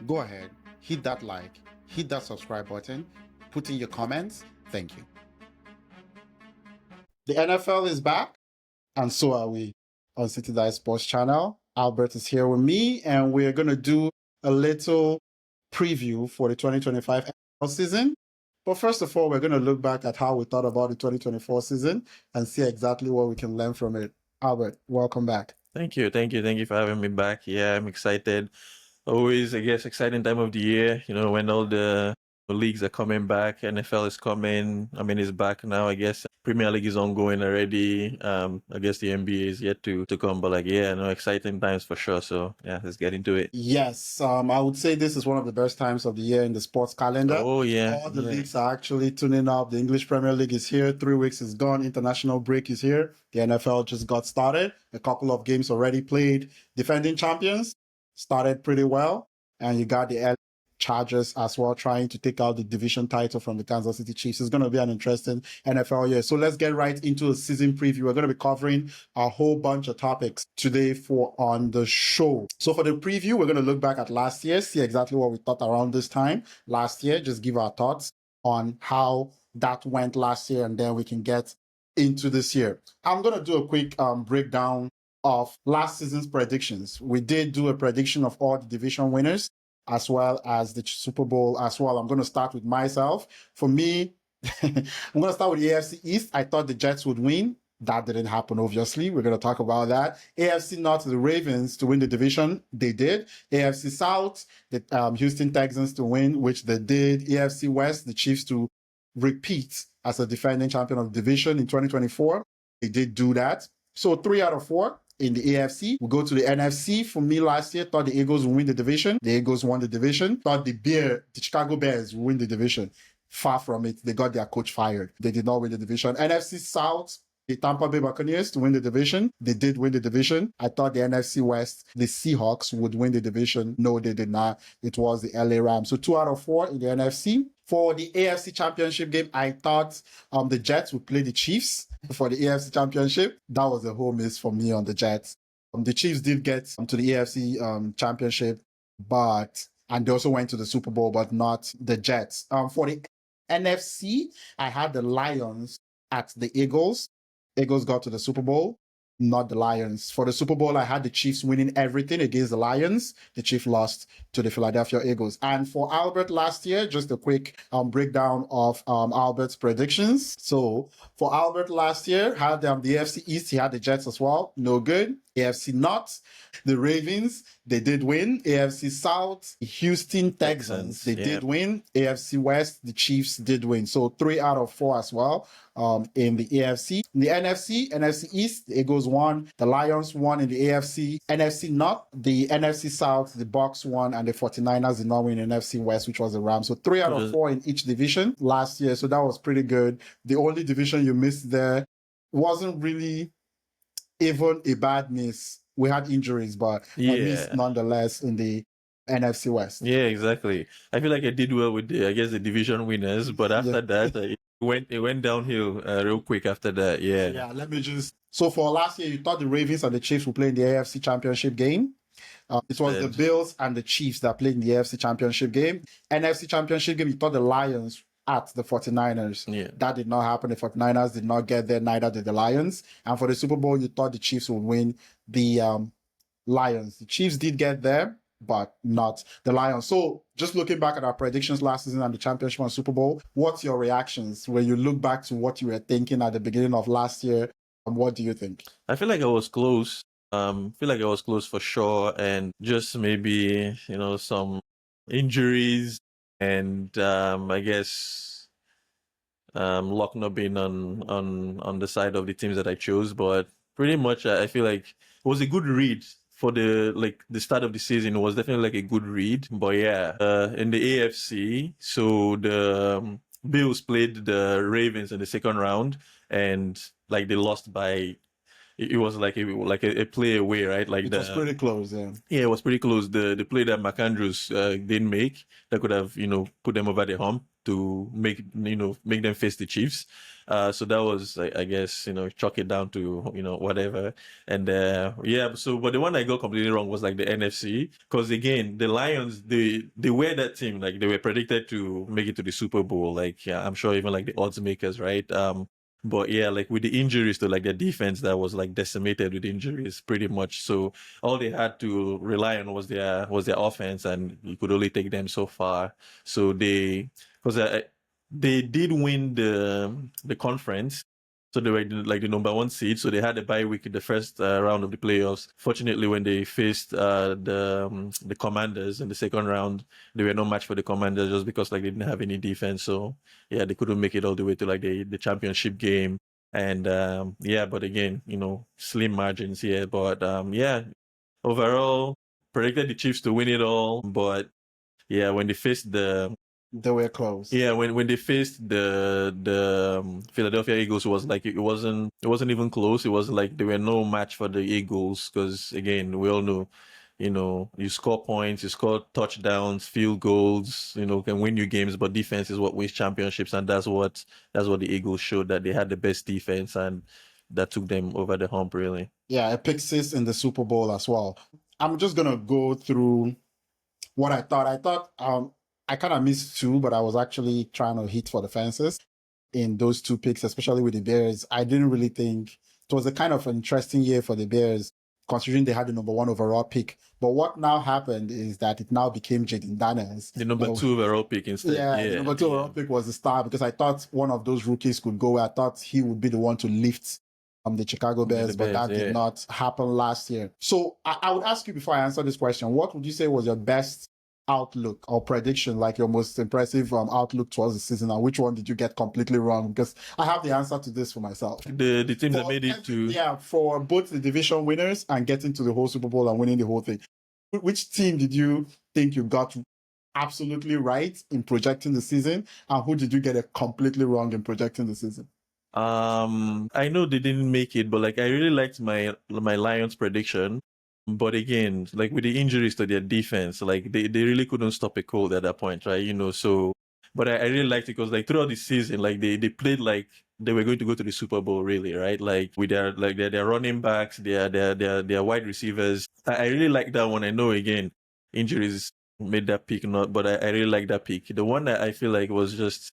go ahead, hit that like, hit that subscribe button, put in your comments. Thank you. The NFL is back, and so are we on City Dive Sports Channel. Albert is here with me, and we're going to do a little preview for the 2025 NFL season. But first of all, we're going to look back at how we thought about the 2024 season and see exactly what we can learn from it. Albert, welcome back. Thank you for having me back. Yeah, I'm excited. Always, I guess, exciting time of the year, when all the leagues are coming back. NFL is coming. I mean, it's back now, I guess. Premier League is ongoing already. I guess the NBA is yet to come, but exciting times for sure. So yeah, let's get into it. Yes, I would say this is one of the best times of the year in the sports calendar. Oh yeah. All the leagues are actually tuning up. The English Premier League is here. 3 weeks is gone. International break is here. The NFL just got started. A couple of games already played. Defending champions started pretty well. And you got the LA Chargers as well, trying to take out the division title from the Kansas City Chiefs. It's going to be an interesting NFL year. So let's get right into a season preview. We're going to be covering a whole bunch of topics today for on the show. So for the preview, we're going to look back at last year, see exactly what we thought around this time last year, just give our thoughts on how that went last year, and then we can get into this year. I'm going to do a quick breakdown of last season's predictions. We did do a prediction of all the division winners, as well as the Super Bowl as well. I'm going to start with myself. For me, I'm going to start with the AFC East. I thought the Jets would win. That didn't happen, obviously. We're going to talk about that. AFC North, the Ravens to win the division. They did. AFC South, the Houston Texans to win, which they did. AFC West, the Chiefs to repeat as a defending champion of the division in 2024. They did do that. So 3 out of 4. In the AFC, we go to the NFC. For me, last year, thought the Eagles would win the division. The Eagles won the division. Thought the Chicago Bears would win the division. Far from it. They got their coach fired. They did not win the division. NFC South, the Tampa Bay Buccaneers to win the division. They did win the division. I thought the NFC West, the Seahawks would win the division. No, they did not. It was the LA Rams. So 2 out of 4 in the NFC. For the AFC Championship game, I thought the Jets would play the Chiefs for the AFC Championship. That was a whole miss for me on the Jets. The Chiefs did get to the AFC Championship, and they also went to the Super Bowl, but not the Jets. For the NFC, I had the Lions at the Eagles. Eagles got to the Super Bowl, not the Lions. For the Super Bowl, I had the Chiefs winning everything against the Lions. The Chiefs lost to the Philadelphia Eagles. And for Albert last year, just a quick breakdown of Albert's predictions. So for Albert last year, had the AFC East, he had the Jets as well. No good. AFC North, the Ravens, they did win. AFC South, Houston Texans, they did win. AFC West, the Chiefs did win. So 3 out of 4 as well in the AFC. In the NFC East, the Eagles won. The Lions won in the AFC. NFC North, the NFC South, the Bucs won, and the 49ers did not win in NFC West, which was the Rams. So 3 out of 4 in each division last year. So that was pretty good. The only division you missed there wasn't really even a bad miss. We had injuries, but a miss nonetheless in the NFC West. Yeah, exactly. I feel like I did well with the division winners, but after that, it went downhill real quick after that. Yeah, let me just... So for last year, you thought the Ravens and the Chiefs would play in the AFC Championship game. It was the Bills and the Chiefs that played in the AFC Championship game. NFC Championship game, you thought the Lions at the 49ers. Yeah. That did not happen. The 49ers did not get there, neither did the Lions. And for the Super Bowl, you thought the Chiefs would win the Lions. The Chiefs did get there, but not the Lions. So just looking back at our predictions last season and the championship and Super Bowl, what's your reactions when you look back to what you were thinking at the beginning of last year? And what do you think? I feel like I was close. For sure. And just maybe, some injuries and I guess luck not being on the side of the teams that I chose. But pretty much I feel like it was a good read for the start of the season. It was definitely like a good read. But yeah, in the AFC, so the Bills played the Ravens in the second round, and they lost by it was like a play away, right? Like It was pretty close, yeah. Yeah, it was pretty close. The play that McAndrews didn't make that could have put them over the hump to make them face the Chiefs. So that was I guess chalk it down to whatever. And yeah, so but the one I got completely wrong was like the NFC, because again the Lions, they were that team, like they were predicted to make it to the Super Bowl. Like yeah, I'm sure even like the odds makers, right? But yeah, like with the injuries to like their defense that was like decimated with injuries pretty much. So all they had to rely on was their offense, and you could only take them so far. So they did win the conference, so they were like the number one seed. So they had a bye week in the first round of the playoffs. Fortunately, when they faced the Commanders in the second round, they were no match for the Commanders just because like they didn't have any defense. So yeah, they couldn't make it all the way to like the championship game. And yeah, but again, slim margins here. But yeah, overall, predicted the Chiefs to win it all, but yeah, when they faced they were close. Yeah, when they faced the Philadelphia Eagles, was like it wasn't even close. It was like they were no match for the Eagles, because again, we all know, you score points, you score touchdowns, field goals, can win you games, but defense is what wins championships, and that's what the Eagles showed, that they had the best defense, and that took them over the hump, really. Yeah, a pick six in the Super Bowl as well. I'm just gonna go through what I thought. I kind of missed two, but I was actually trying to hit for the fences in those two picks, especially with the Bears. I didn't really think it was a kind of an interesting year for the Bears, considering they had the number one overall pick. But what now happened is that it now became Jaden Daniels, the number two overall pick instead. Yeah, the number two overall pick was the star, because I thought one of those rookies could go. I thought he would be the one to lift the Chicago Bears, but that did not happen last year. So I would ask you, before I answer this question, what would you say was your best outlook or prediction, like your most impressive outlook towards the season, and which one did you get completely wrong? Because I have the answer to this for myself. The team that made it to... Yeah, for both the division winners and getting to the whole Super Bowl and winning the whole thing. Which team did you think you got absolutely right in projecting the season, and who did you get it completely wrong in projecting the season? I know they didn't make it, but like I really liked my Lions prediction. But again, like with the injuries to their defense, like they really couldn't stop a cold at that point, right? So, but I really liked it because like throughout the season, like they played like they were going to go to the Super Bowl, really, right? Like with their running backs, their wide receivers. I really like that one. I know again, injuries made that pick not, but I really like that pick. The one that I feel like was just,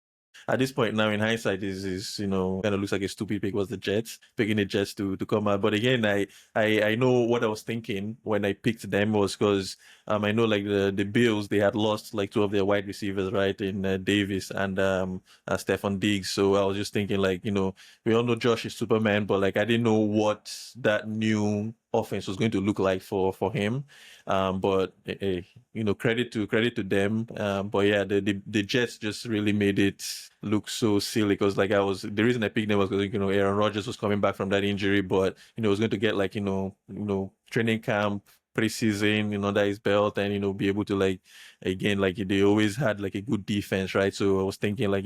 at this point now in hindsight, is kind of looks like a stupid pick, was the Jets, picking the Jets to come out. But again, I know what I was thinking when I picked them was because I know like the Bills, they had lost like two of their wide receivers, right, in Davis and Stephon Diggs. So I was just thinking like, we all know Josh is Superman, but like I didn't know what that new offense was going to look like for him. But credit to them. But yeah, the Jets just really made it look so silly, because like the reason I picked them was because Aaron Rodgers was coming back from that injury, but was going to get like training camp, preseason under his belt, and be able to like, again, like they always had like a good defense, right? So I was thinking like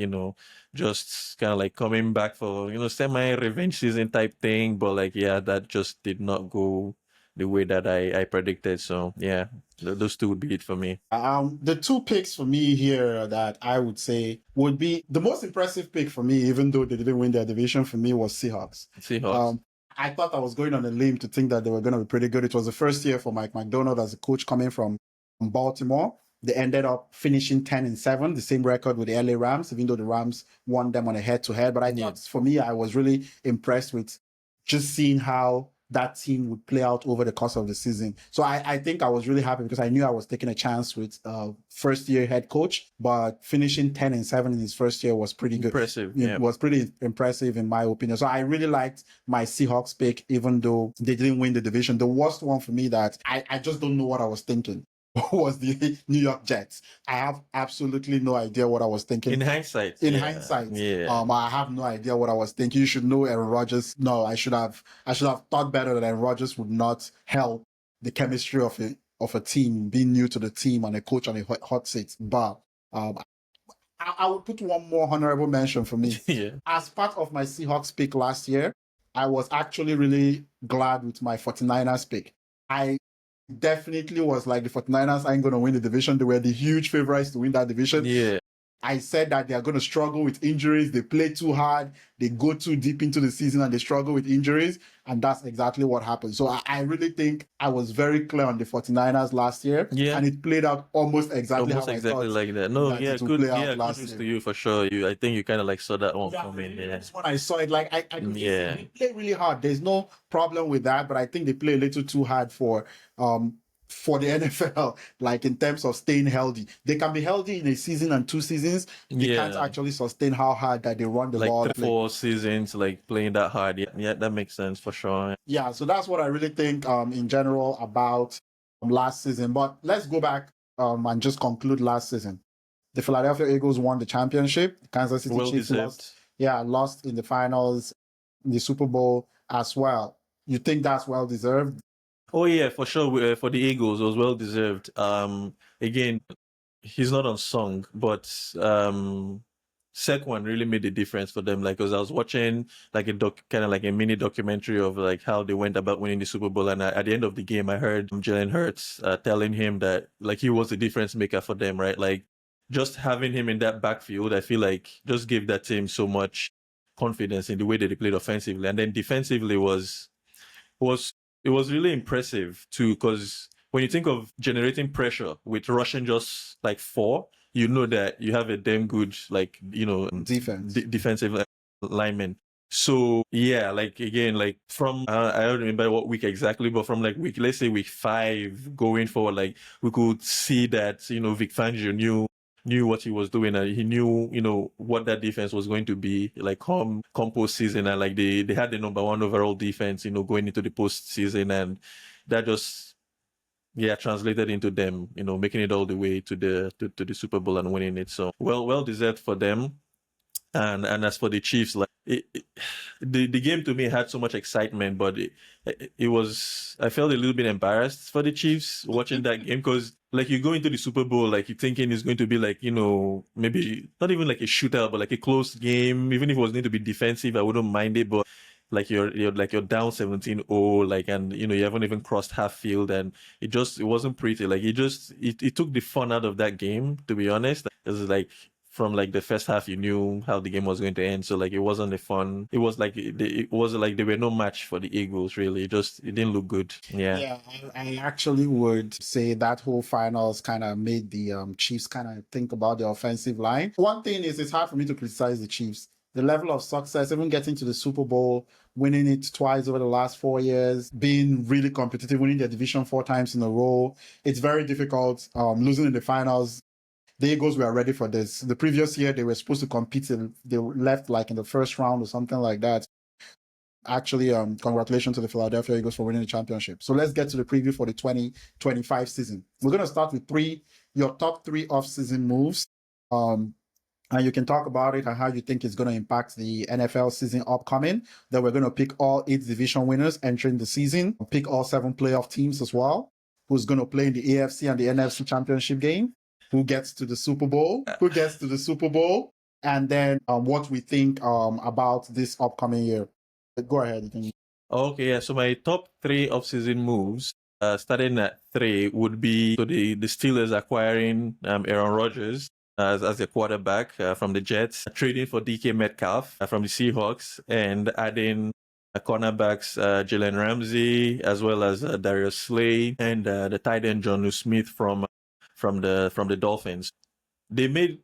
just kind of like coming back for semi revenge season type thing, but like yeah, that just did not go the way that I predicted. So yeah, those two would be it for me. The two picks for me here that I would say would be the most impressive pick for me, even though they didn't win their division, for me was Seahawks. I thought I was going on a limb to think that they were going to be pretty good. It was the first year for Mike Macdonald as a coach coming from Baltimore. They ended up finishing 10-7, the same record with the LA Rams, even though the Rams won them on a head-to-head. But I thought, for me, I was really impressed with just seeing how that team would play out over the course of the season. So I think I was really happy because I knew I was taking a chance with first-year head coach, but finishing 10-7 in his first year was pretty good. Impressive. It was pretty impressive in my opinion. So I really liked my Seahawks pick, even though they didn't win the division. The worst one for me that I just don't know what I was thinking was the New York Jets. I have absolutely no idea what I was thinking. In hindsight. I have no idea what I was thinking. You should know Aaron Rodgers. No, I should have thought better that Aaron Rodgers would not help the chemistry of a team, being new to the team and a coach on a hot seat. But I would put one more honorable mention for me. Yeah. As part of my Seahawks pick last year, I was actually really glad with my 49ers pick. I definitely was like, the 49ers ain't going to win the division. They were the huge favorites to win that division. Yeah. I said that they are going to struggle with injuries. They play too hard. They go too deep into the season and they struggle with injuries. And that's exactly what happened. So I really think I was very clear on the 49ers last year. Yeah. And it played out almost exactly Almost how exactly I thought like that. No, that yeah, it would good. play out Yeah, last kudos year. to you for sure. I think you kind of like saw that one coming. Yeah. That's when I saw it. Like I could just Yeah. they play really hard. There's no problem with that, but I think they play a little too hard for the NFL, like in terms of staying healthy. They can be healthy in a season and 2 seasons. They can't Yeah. actually sustain how hard that they run the Like ball. 3-4 seasons, like playing that hard. Yeah, yeah, that makes sense for sure. Yeah, so that's what I really think in general about last season. But let's go back and just conclude last season. The Philadelphia Eagles won the championship. Kansas City Well Chiefs deserved. lost in the finals, in the Super Bowl as well. You think that's well deserved? Oh yeah, for sure. For the Eagles, it was well deserved. Again, he's not unsung, but Saquon really made the difference for them. Like, because I was watching like kind of like a mini documentary of like how they went about winning the Super Bowl, and at the end of the game, I heard Jalen Hurts telling him that like he was the difference maker for them, right? Like, just having him in that backfield, I feel like just gave that team so much confidence in the way that they played offensively, and then defensively was it was really impressive too, because when you think of generating pressure with rushing just like 4, you know that you have a damn good like Defense. defensive lineman. So yeah, like again, like from I don't remember what week exactly, but from like let's say week 5 going forward, like we could see that Vic Fangio knew what he was doing, and he knew what that defense was going to be like come postseason, and like they had the number 1 overall defense going into the postseason, and that just translated into them making it all the way to the Super Bowl and winning it. So well deserved for them. And as for the Chiefs, like the game to me had so much excitement, but it was, I felt a little bit embarrassed for the Chiefs watching that game, because like you go into the Super Bowl like you're thinking it's going to be like maybe not even like a shootout, but like a close game. Even if it was going to be defensive, I wouldn't mind it, but like you're down 17-0, like, and you haven't even crossed half field, and it wasn't pretty. Like it took the fun out of that game, to be honest. It was like from like the first half, you knew how the game was going to end. So like it wasn't a fun. It was like it was like they were no match for the Eagles. Really, it didn't look good. Yeah. I actually would say that whole finals kind of made the Chiefs kind of think about the offensive line. One thing is, it's hard for me to criticize the Chiefs. The level of success, even getting to the Super Bowl, winning it twice over the last 4 years, being really competitive, winning their division 4 times in a row. It's very difficult. Losing in the finals, the Eagles were ready for this. The previous year, they were supposed to compete, and they left like in the first round or something like that. Actually, congratulations to the Philadelphia Eagles for winning the championship. So let's get to the preview for the 2025 season. We're going to start with your top 3 off-season moves. And you can talk about it and how you think it's going to impact the NFL season upcoming. Then we're going to pick all 8 division winners entering the season, pick all 7 playoff teams as well, who's going to play in the AFC and the NFC championship game, who gets to the Super Bowl, and then what we think about this upcoming year. Go ahead. Okay, yeah. So my top 3 off-season moves, starting at 3, would be the Steelers acquiring Aaron Rodgers as a quarterback from the Jets, trading for DK Metcalf from the Seahawks, and adding cornerbacks Jalen Ramsey as well as Darius Slay, and the tight end Jonnu Smith from the Dolphins. They made,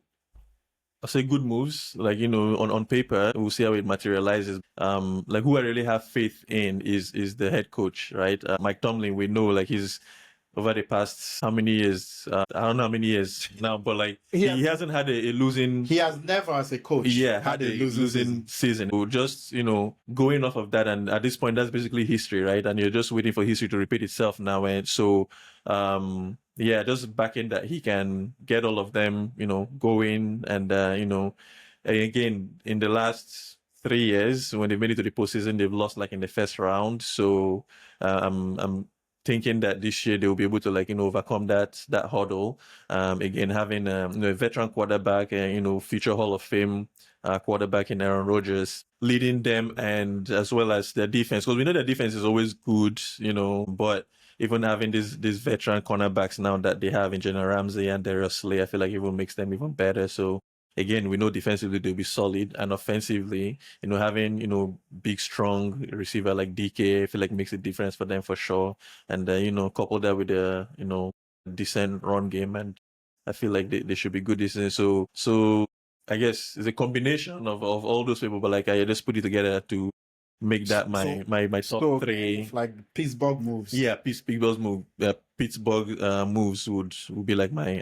I say, good moves. Like on paper, we'll see how it materializes. Like who I really have faith in is the head coach, right? Mike Tomlin. We know like he's over the past how many years? I don't know how many years now, but like he hasn't had a losing. He has never, as a coach, had a losing season. So just going off of that, and at this point, that's basically history, right? And you're just waiting for history to repeat itself now. And so, just backing that he can get all of them, going, and again in the last 3 years when they made it to the postseason, they've lost like in the first round. So I'm thinking that this year they'll be able to overcome that hurdle. Again, having a veteran quarterback and future Hall of Fame quarterback in Aaron Rodgers leading them, and as well as their defense, because we know their defense is always good, but even having these veteran cornerbacks now that they have in General Ramsey and Darius Slay, I feel like it will makes them even better. So again, we know defensively they'll be solid, and offensively, having big strong receiver like DK, I feel like makes a difference for them for sure. And couple that with a decent run game, and I feel like they should be good this season. So I guess it's a combination of all those people, but I just put it together to make that my top three. Like Pittsburgh moves. Yeah, Pittsburgh's move. Pittsburgh moves would be like my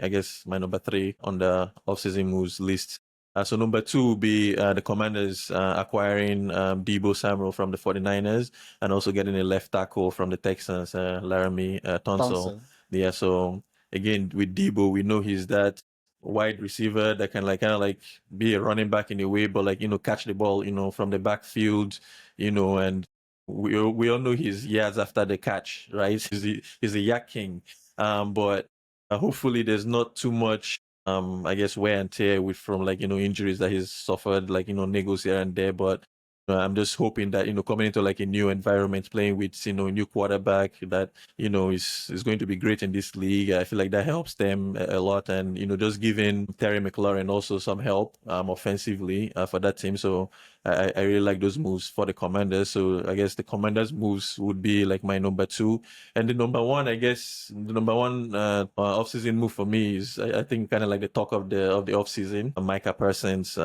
number three on the offseason moves list. So number two would be the Commanders acquiring Deebo Samuel from the 49ers and also getting a left tackle from the Texans, Laramie Tunsil. Yeah, so again, with Deebo, we know he's that wide receiver that can kind of be a running back in a way, but catch the ball, from the backfield, and we all know his yards after the catch, right? He's a yak king. But hopefully there's not too much wear and tear from injuries that he's suffered, niggles here and there. But I'm just hoping that coming into a new environment, playing with a new quarterback that is going to be great in this league. I feel like that helps them a lot, and just giving Terry McLaurin also some help offensively for that team. So I really like those moves for the Commanders. So I guess the Commanders moves would be my number two, and the number one offseason move for me is I think kind of the talk of the offseason. Micah Parsons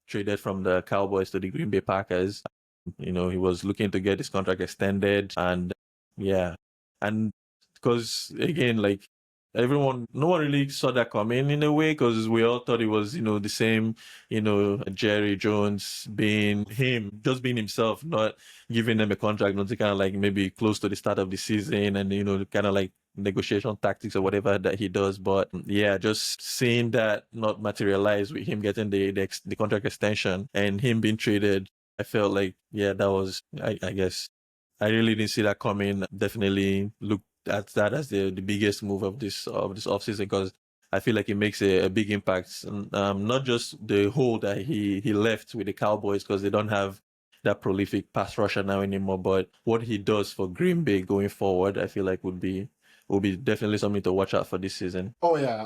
traded from the Cowboys to the Green Bay Packers. He was looking to get his contract extended, and because again, no one really saw that coming in a way, because we all thought it was, the same, Jerry Jones being just being himself, not giving them a contract until kind of maybe close to the start of the season, and, kind of negotiation tactics or whatever that he does. But yeah, just seeing that not materialize with him getting the contract extension and him being traded, I felt that was, I guess, I really didn't see that coming. Definitely looked at that as the biggest move of this offseason, because I feel like it makes a big impact. Not just the hole that he left with the Cowboys, because they don't have that prolific pass rusher now anymore, but what he does for Green Bay going forward, I feel like will be definitely something to watch out for this season. Oh yeah,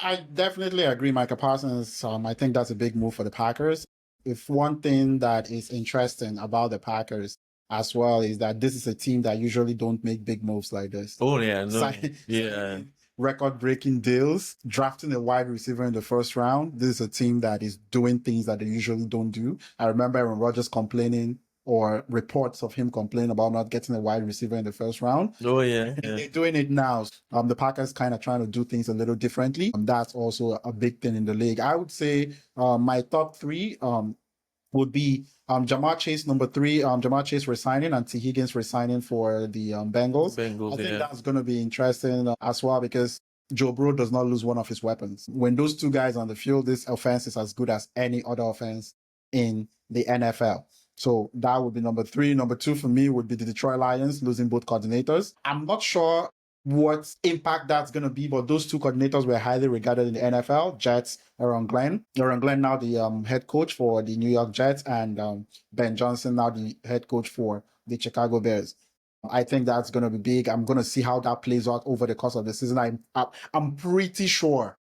I definitely agree, Micah Parsons. I think that's a big move for the Packers. If one thing that is interesting about the Packers as well is that this is a team that usually don't make big moves like this. Oh yeah, no, yeah. Record-breaking deals, drafting a wide receiver in the first round. This is a team that is doing things that they usually don't do. I remember Aaron Rodgers complaining, or reports of him complaining about not getting a wide receiver in the first round. Oh yeah, They're doing it now. The Packers kind of trying to do things a little differently. That's also a big thing in the league. I would say my top three would be Jamar Chase, number three. Jamar Chase resigning and T. Higgins resigning for the Bengals. I think that's going to be interesting as well, because Joe Burrow does not lose one of his weapons. When those two guys on the field, this offense is as good as any other offense in the NFL. So that would be number three. Number two for me would be the Detroit Lions losing both coordinators. I'm not sure what impact that's going to be, but those two coordinators were highly regarded in the NFL. Jets, Aaron Glenn now the head coach for the New York Jets, and Ben Johnson now the head coach for the Chicago Bears. I think that's going to be big. I'm going to see how that plays out over the course of the season. I'm pretty sure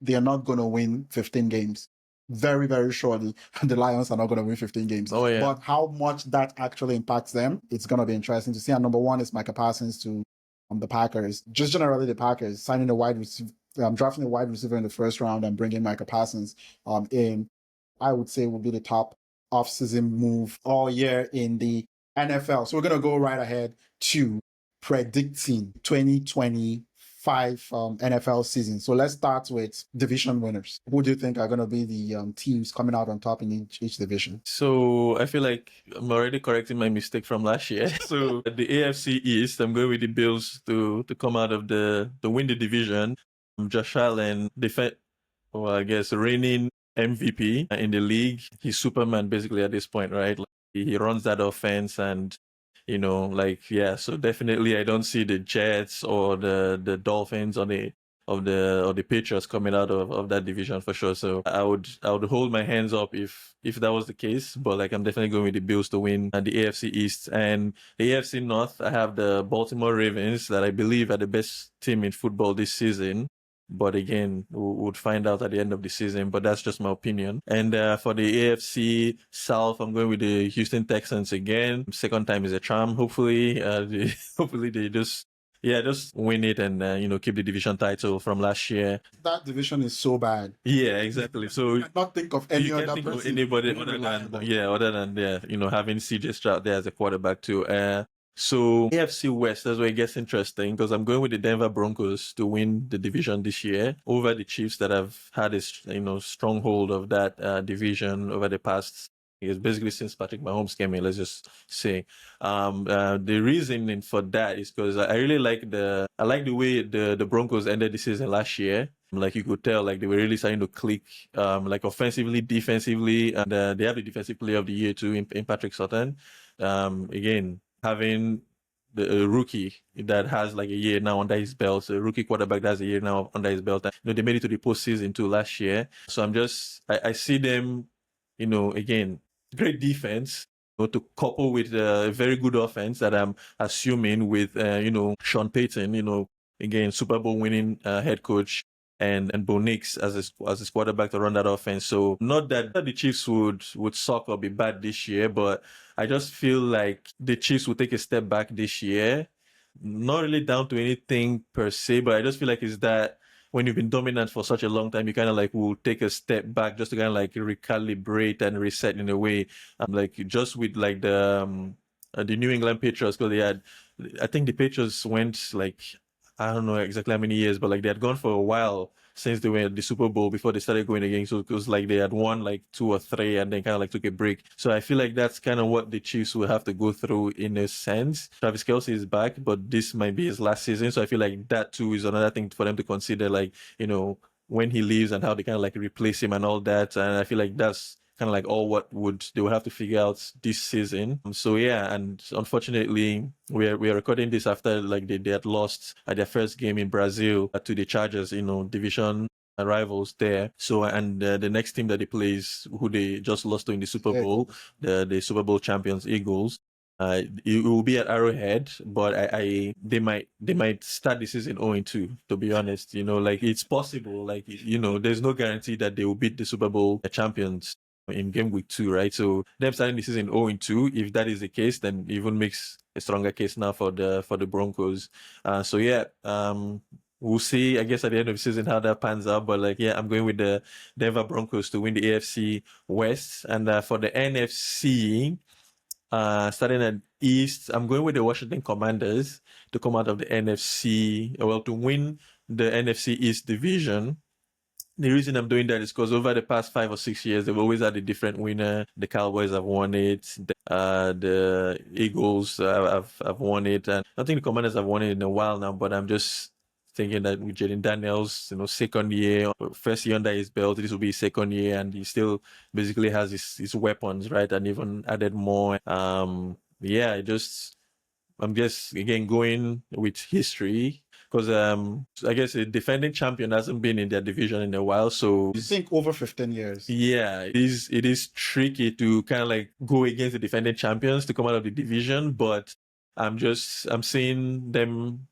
they're not going to win 15 games. Very, very surely the Lions are not going to win 15 games. Oh, yeah. But how much that actually impacts them, it's going to be interesting to see. And number one is Micah Parsons to the Packers. Just generally the Packers signing a wide receiver, drafting a wide receiver in the first round and bringing Micah Parsons in, I would say would be the top off-season move all year in the NFL. So we're going to go right ahead to predicting 2025 NFL season. So let's start with division winners. Who do you think are going to be the teams coming out on top in each division? So I feel like I'm already correcting my mistake from last year. So the AFC East, I'm going with the Bills to come out of to win the division. Joshallen, I guess reigning MVP in the league. He's Superman basically at this point, right? He runs that offense, and So definitely I don't see the Jets or the Dolphins or the Patriots coming out of that division for sure. So I would hold my hands up if that was the case. But like I'm definitely going with the Bills to win the AFC East. And the AFC North, I have the Baltimore Ravens that I believe are the best team in football this season. But again, we'll find out at the end of the season. But that's just my opinion. And for the AFC South, I'm going with the Houston Texans again. Second time is a charm. Hopefully, hopefully they just win it and keep the division title from last year. That division is so bad. Yeah, exactly. So I cannot think of any you can't other think of person. anybody other than having CJ Stroud there as a quarterback too. So AFC West, that's where it gets interesting because I'm going with the Denver Broncos to win the division this year over the Chiefs that have had a stronghold of that division over the past. It's basically since Patrick Mahomes came in. Let's just say the reasoning for that is because I really like the way the Broncos ended the season last year. Like you could tell, like they were really starting to click, like offensively, defensively, and they have the defensive player of the year too in Patrick Sutton. Again, having the rookie that has like a year now under his belt, a rookie quarterback that has a year now under his belt. They made it to the postseason too last year. So I see them, again, great defense. To couple with a very good offense that I'm assuming with, Sean Payton, again, Super Bowl winning head coach and Bo Nix as his quarterback to run that offense. So not that the Chiefs would suck or be bad this year, but I just feel like the Chiefs will take a step back this year. Not really down to anything per se, but I just feel like it's that when you've been dominant for such a long time, you kind of like will take a step back just to kind of like recalibrate and reset in a way. Like just with like the New England Patriots, because I think the Patriots went like, I don't know exactly how many years, but like they had gone for a while since they were at the Super Bowl before they started going again. So it was like they had won like 2 or 3 and then kind of like took a break. So I feel like that's kind of what the Chiefs will have to go through in a sense. Travis Kelce is back, but this might be his last season. So I feel like that too is another thing for them to consider, like, when he leaves and how they kind of like replace him and all that. And I feel like that's kind of like all they would have to figure out this season. So yeah, and unfortunately, we're recording this after like they had lost at their first game in Brazil to the Chargers, division rivals there. So and the next team that they play is who they just lost to in the Super Bowl, the Super Bowl champions Eagles. It will be at Arrowhead, but they might start the season 0-2. To be honest, like it's possible. Like there's no guarantee that they will beat the Super Bowl champions in game week 2, right? So them starting the season 0-2, if that is the case, then it even makes a stronger case now for the Broncos. So yeah, we'll see, I guess, at the end of the season how that pans out. But like, yeah, I'm going with the Denver Broncos to win the AFC West. And for the NFC, starting at East, I'm going with the Washington Commanders to come out of the NFC, well, to win the NFC East division. The reason I'm doing that is because over the past 5 or 6 years, they've always had a different winner. The Cowboys have won it. The Eagles have won it. And I think the Commanders have won it in a while now, but I'm just thinking that with Jaden Daniels, second year, first year under his belt, this will be his second year, and he still basically has his weapons, right? And even added more. Yeah, I'm just, again, going with history because I guess a defending champion hasn't been in their division in a while. So I think over 15 years. Yeah, it is tricky to kind of like go against the defending champions to come out of the division, but I'm seeing them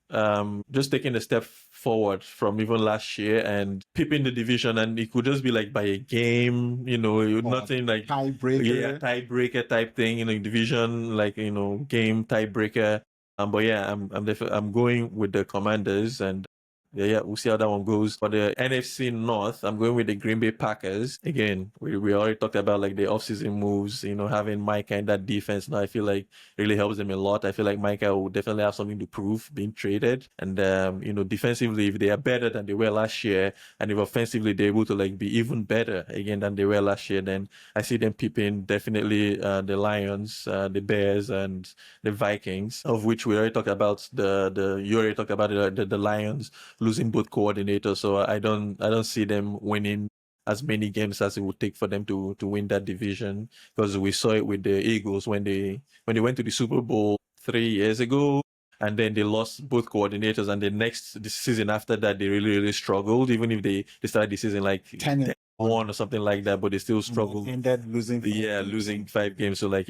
just taking a step forward from even last year and pipping the division, and it could just be like by a game, nothing like tiebreaker type thing, division, like, game tiebreaker. But yeah, I'm going with the Commanders, and yeah, we'll see how that one goes. For the NFC North, I'm going with the Green Bay Packers. Again, we already talked about like the offseason moves, having Micah in that defense now, I feel like really helps them a lot. I feel like Micah will definitely have something to prove being traded. And, defensively, if they are better than they were last year, and if offensively they're able to like be even better again than they were last year, then I see them peeping definitely the Lions, the Bears, and the Vikings, of which we already talked about. You already talked about the Lions losing both coordinators, so I don't see them winning as many games as it would take for them to win that division, because we saw it with the Eagles when they went to the Super Bowl 3 years ago. And then they lost both coordinators, and the season after that, they really, really struggled. Even if they started the season like 10 1 or something like that, but they still struggled. ended losing. Losing 5 games. So like,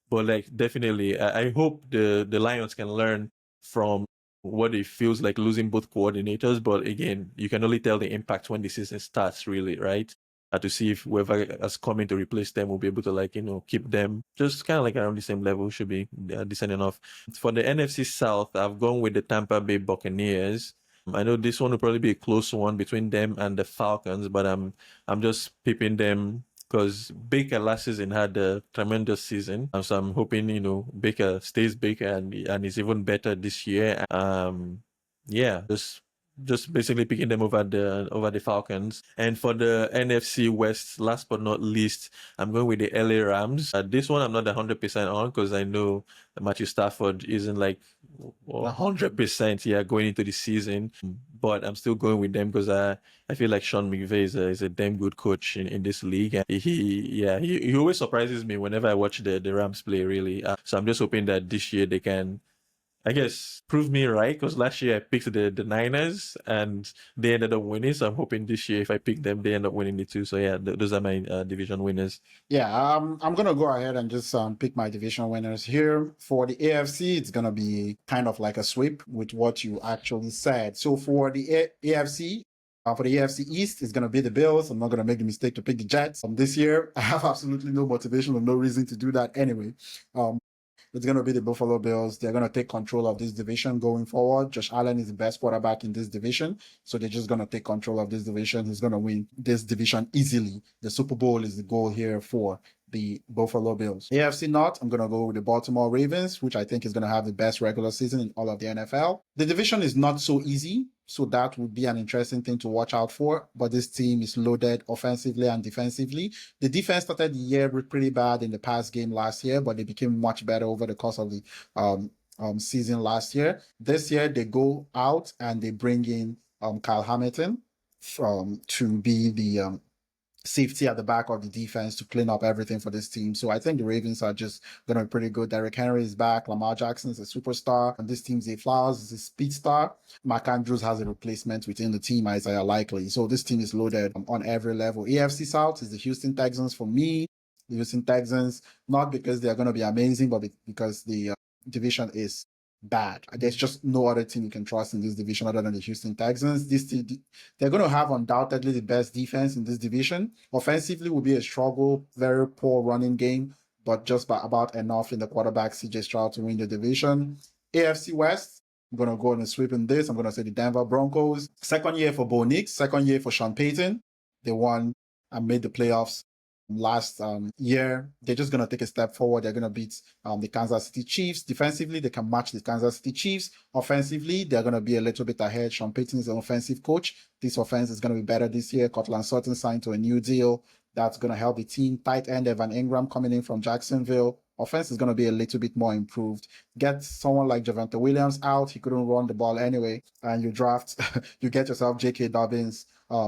but like definitely, I hope the Lions can learn from what it feels like losing both coordinators. But again, you can only tell the impact when the season starts, really, right? To see if whoever has come in to replace them will be able to, like, keep them just kind of like around the same level. Should be decent enough. For the NFC South, I've gone with the Tampa Bay Buccaneers. I know this one will probably be a close one between them and the Falcons, but I'm just picking them because Baker last season had a tremendous season. So I'm hoping, Baker stays Baker and is even better this year. Just basically picking them over the Falcons. And for the NFC West, last but not least, I'm going with the LA Rams. This one I'm not 100% on because I know Matthew Stafford isn't like 100% going into the season, but I'm still going with them because I feel like Sean McVay is a damn good coach in this league. And he always surprises me whenever I watch the Rams play, really. So I'm just hoping that this year they can, I guess, prove me right, because last year I picked the Niners and they ended up winning. So I'm hoping this year if I pick them, they end up winning it too. So yeah, those are my division winners. Yeah, I'm gonna go ahead and just pick my division winners here. For the AFC, it's gonna be kind of like a sweep with what you actually said. So for the AFC, for the AFC East, it's going to be the Bills. I'm not going to make the mistake to pick the Jets. This year, I have absolutely no motivation or no reason to do that anyway. It's going to be the Buffalo Bills. They're going to take control of this division going forward. Josh Allen is the best quarterback in this division. So they're just going to take control of this division. He's going to win this division easily. The Super Bowl is the goal here for the Buffalo Bills. AFC North, I'm going to go with the Baltimore Ravens, which I think is going to have the best regular season in all of the NFL. The division is not so easy, so that would be an interesting thing to watch out for. But this team is loaded offensively and defensively. The defense started the year pretty bad in the past game last year, but they became much better over the course of the season last year. This year, they go out and they bring in Kyle Hamilton to be the safety at the back of the defense to clean up everything for this team. So I think the Ravens are just going to be pretty good. Derrick Henry is back. Lamar Jackson is a superstar. And this team's Zay Flowers is a speed star. Mark Andrews has a replacement within the team, Isaiah Likely. So this team is loaded on every level. AFC South is the Houston Texans for me. The Houston Texans, not because they're going to be amazing, but because the division is bad. There's just no other team you can trust in this division other than the Houston Texans. They're going to have undoubtedly the best defense in this division. Offensively will be a struggle, very poor running game, but just by about enough in the quarterback CJ Stroud to win the division. AFC West, I'm going to go on a sweep in this. I'm going to say the Denver Broncos. Second year for Bo Nix, second year for Sean Payton. They won and made the playoffs last year. They're just going to take a step forward. They're going to beat the Kansas City Chiefs. Defensively, they can match the Kansas City Chiefs. Offensively, they're going to be a little bit ahead. Sean Payton is an offensive coach. This offense is going to be better this year. Cortland Sutton signed to a new deal. That's going to help the team. Tight end Evan Ingram coming in from Jacksonville. Offense is going to be a little bit more improved. Get someone like Javonte Williams out. He couldn't run the ball anyway. And you draft, you get yourself J.K. Dobbins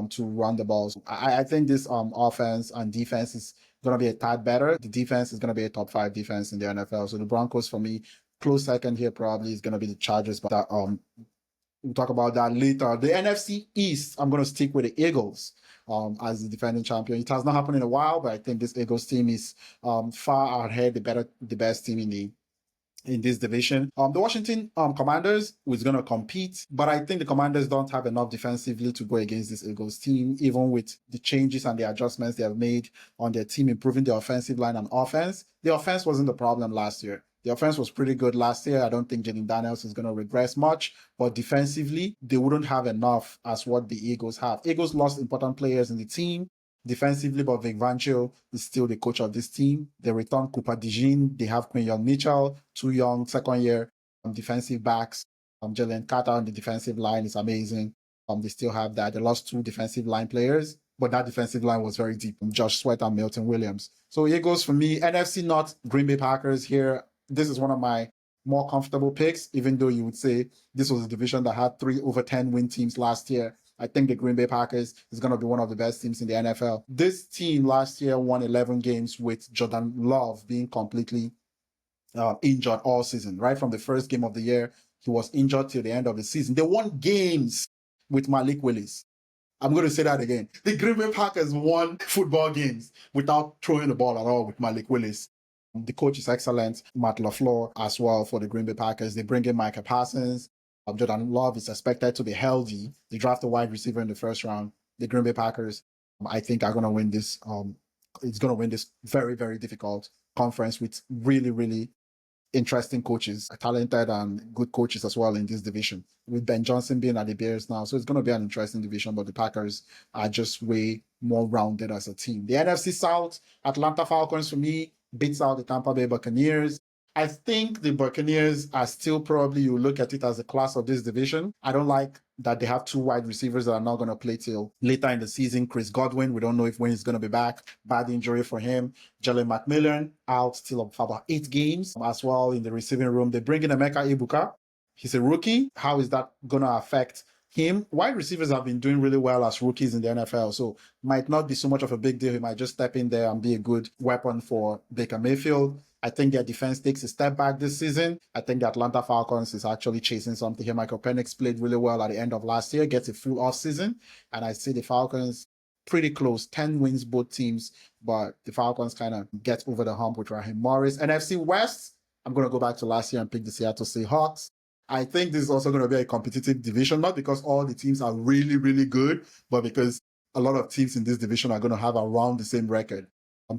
to run the balls. I think this offense and defense is going to be a tad better. The defense is going to be a top 5 defense in the NFL. So the Broncos, for me, close second here probably is going to be the Chargers. But that, we'll talk about that later. The NFC East, I'm going to stick with the Eagles as the defending champion. It has not happened in a while, but I think this Eagles team is far ahead, the best team in this division. The Washington Commanders is going to compete, but I think the Commanders don't have enough defensively to go against this Eagles team, even with the changes and the adjustments they have made on their team, improving the offensive line and offense. The offense wasn't the problem last year. The offense was pretty good last year. I don't think Jaden Daniels is going to regress much, but defensively, they wouldn't have enough as what the Eagles have. Eagles lost important players in the team defensively, but Vic Fangio is still the coach of this team. They return Cooper DeJean. They have Quinn Young-Mitchell, 2 young second-year defensive backs. Jalen Carter on the defensive line is amazing. They still have that. They lost 2 defensive line players, but that defensive line was very deep. Josh Sweat and Milton Williams. So Eagles for me. NFC North, Green Bay Packers here. This is one of my more comfortable picks, even though you would say this was a division that had 3 over 10 win teams last year. I think the Green Bay Packers is going to be one of the best teams in the NFL. This team last year won 11 games with Jordan Love being completely injured all season. Right from the first game of the year, he was injured till the end of the season. They won games with Malik Willis. I'm going to say that again. The Green Bay Packers won football games without throwing the ball at all with Malik Willis. The coach is excellent. Matt LaFleur as well for the Green Bay Packers. They bring in Micah Parsons. Jordan Love is expected to be healthy. They draft a wide receiver in the first round. The Green Bay Packers, I think, are going to win this. It's going to win this very, very difficult conference with really, really interesting coaches, talented and good coaches as well in this division. With Ben Johnson being at the Bears now, so it's going to be an interesting division. But the Packers are just way more rounded as a team. The NFC South, Atlanta Falcons for me beats out the Tampa Bay Buccaneers. I think the Buccaneers are still probably, you look at it as a class of this division. I don't like that they have two wide receivers that are not going to play till later in the season. Chris Godwin, we don't know when he's going to be back. Bad injury for him. Jalen McMillan out till about 8 games as well in the receiving room. They bring in Emeka Ibuka. He's a rookie. How is that going to affect him? Wide receivers have been doing really well as rookies in the NFL, so might not be so much of a big deal. He might just step in there and be a good weapon for Baker Mayfield. I think their defense takes a step back this season. I think the Atlanta Falcons is actually chasing something here. Michael Penix played really well at the end of last year, gets a full off season, and I see the Falcons pretty close, 10 wins both teams, but the Falcons kind of get over the hump with Raheem Morris. NFC West, I'm going to go back to last year and pick the Seattle Seahawks. I think this is also going to be a competitive division, not because all the teams are really, really good, but because a lot of teams in this division are going to have around the same record.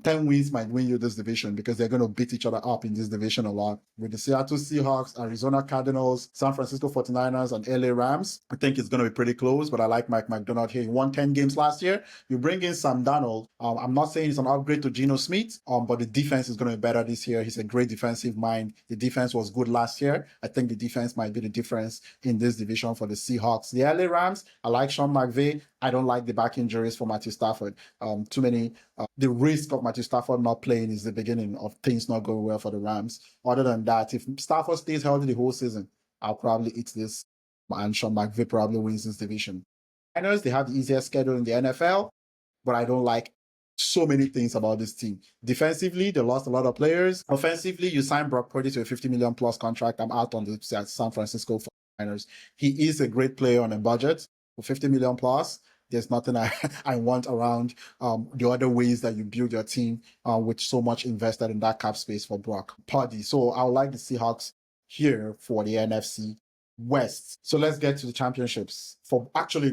10 wins might win you this division because they're going to beat each other up in this division a lot. With the Seattle Seahawks, Arizona Cardinals, San Francisco 49ers, and LA Rams, I think it's going to be pretty close, but I like Mike McDonald here. He won 10 games last year. You bring in Sam Darnold. I'm not saying it's an upgrade to Geno Smith, but the defense is going to be better this year. He's a great defensive mind. The defense was good last year. I think the defense might be the difference in this division for the Seahawks. The LA Rams, I like Sean McVay. I don't like the back injuries for Matthew Stafford. Too many. The risk of Matthew Stafford not playing is the beginning of things not going well for the Rams. Other than that, if Stafford stays healthy the whole season, I'll probably eat this, and Sean McVay probably wins this division. I know they have the easiest schedule in the NFL, but I don't like so many things about this team. Defensively, they lost a lot of players. Offensively, you signed Brock Purdy to a $50 million plus contract. I'm out on the San Francisco 49ers. He is a great player on a budget for $50 million plus. There's nothing I want around the other ways that you build your team with so much invested in that cap space for Brock Purdy. So I would like the Seahawks here for the NFC West. So let's get to the championships.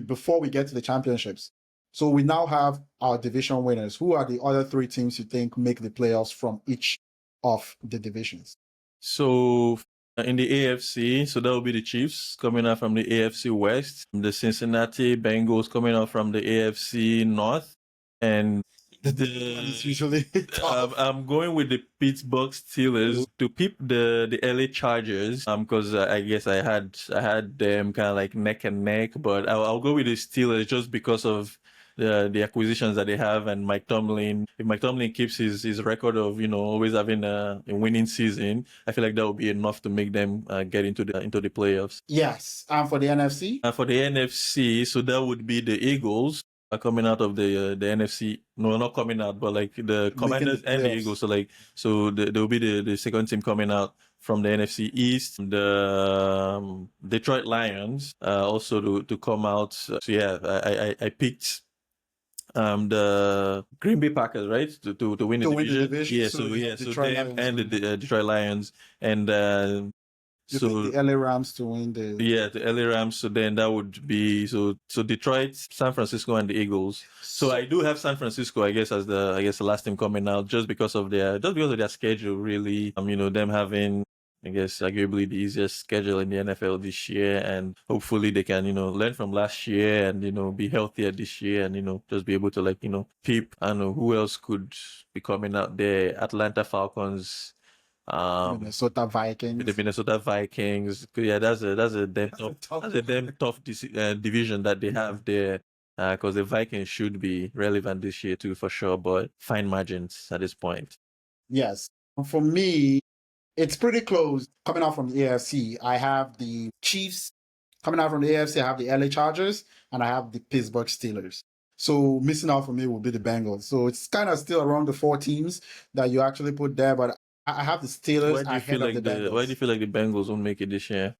Before we get to the championships, so we now have our division winners. Who are the other 3 teams you think make the playoffs from each of the divisions? So in the AFC, so that will be the Chiefs coming out from the AFC West, the Cincinnati Bengals coming out from the AFC North, and It's usually tough. I'm going with the Pittsburgh Steelers to peep the LA Chargers. Because I guess I had them kind of like neck and neck, but I'll go with the Steelers just because of the acquisitions that they have and Mike Tomlin. If Mike Tomlin keeps his record of always having a winning season, I feel like that will be enough to make them get into the playoffs. Yes, and for the NFC, For the NFC, so that would be the Eagles coming out of the NFC. No, not coming out, but like the Commanders and the Eagles. So there will be the second team coming out from the NFC East. The Detroit Lions also to come out. So yeah, I picked the Green Bay Packers, right, to win the division. Yeah, so them and the Detroit Lions, and so the LA Rams to win the LA Rams. So then that would be so Detroit, San Francisco, and the Eagles. So I do have San Francisco, I guess, as the last team coming out, just because of their schedule, really. Them having, I guess, arguably the easiest schedule in the NFL this year, and hopefully they can, learn from last year and, be healthier this year and, just be able to peep. I don't know who else could be coming out there. Atlanta Falcons, Minnesota Vikings. The Minnesota Vikings. Yeah, that's a damn tough division that they have there. Because the Vikings should be relevant this year too, for sure, but fine margins at this point. Yes. For me, it's pretty close. Coming out from the AFC, I have the Chiefs. Coming out from the AFC, I have the LA Chargers, and I have the Pittsburgh Steelers. So missing out for me will be the Bengals. So it's kind of still around the 4 teams that you actually put there, but I have the Steelers ahead of the Bengals. Why do you feel like the Bengals won't make it this year?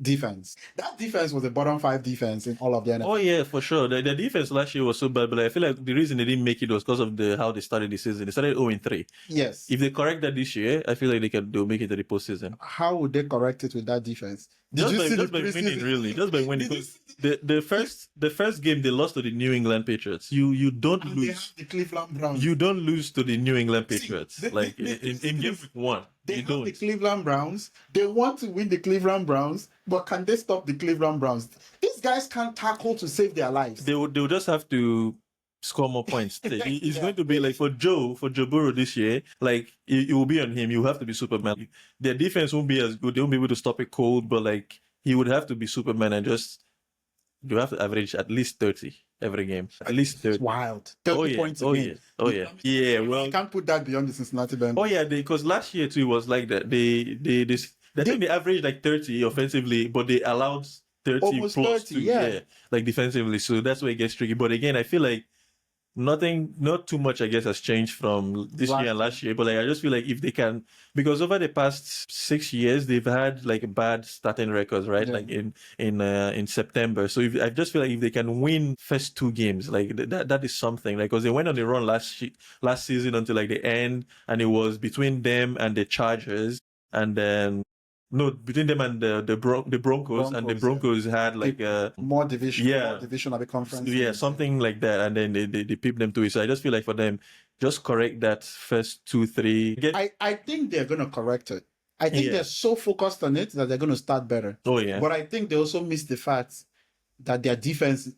Defense. That defense was a bottom 5 defense in all of the NFL. Oh yeah, for sure. The defense last year was so bad, but I feel like the reason they didn't make it was because of how they started the season. They started 0-3. Yes. If they correct that this year, I feel like they'll make it to the postseason. How would they correct it with that defense? Just by winning, really. Just by winning. Because the first game they lost to the New England Patriots. You don't lose. They have the Cleveland Browns. You don't lose to the New England Patriots. In game week 1. They have the Cleveland Browns. They want to win the Cleveland Browns, but can they stop the Cleveland Browns? These guys can't tackle to save their lives. They'll just have to score more points. It's going to be like for Joe Burrow this year, like it will be on him. You have to be Superman. Their defense won't be as good. They won't be able to stop it cold, but like he would have to be Superman and just you have to average at least 30 every game. At least 30. It's wild. 30 points a game. Yeah. Well, you can't put that beyond the Cincinnati Bengals. Oh yeah, because last year too it was like that. I think they averaged like 30 offensively, but they allowed 30 almost plus 30, too, yeah, like defensively. So that's where it gets tricky. But again, I feel like not too much, I guess, has changed from this year and last year. But like, I just feel like if they can, because over the past 6 years, they've had like bad starting records, right? Yeah. Like in September. So I just feel like if they can win first 2 games, like that is something. Like, because they went on the run last season until like the end, and it was between them and the Chargers, and then. No, between them and the Broncos, and the Broncos had like more division of the conference. Yeah, something like that, and then they pipped them to it. So I just feel like for them, just correct that first 2-3. I think they're gonna correct it. I think they're so focused on it that they're gonna start better. Oh yeah. But I think they also miss the fact that their defense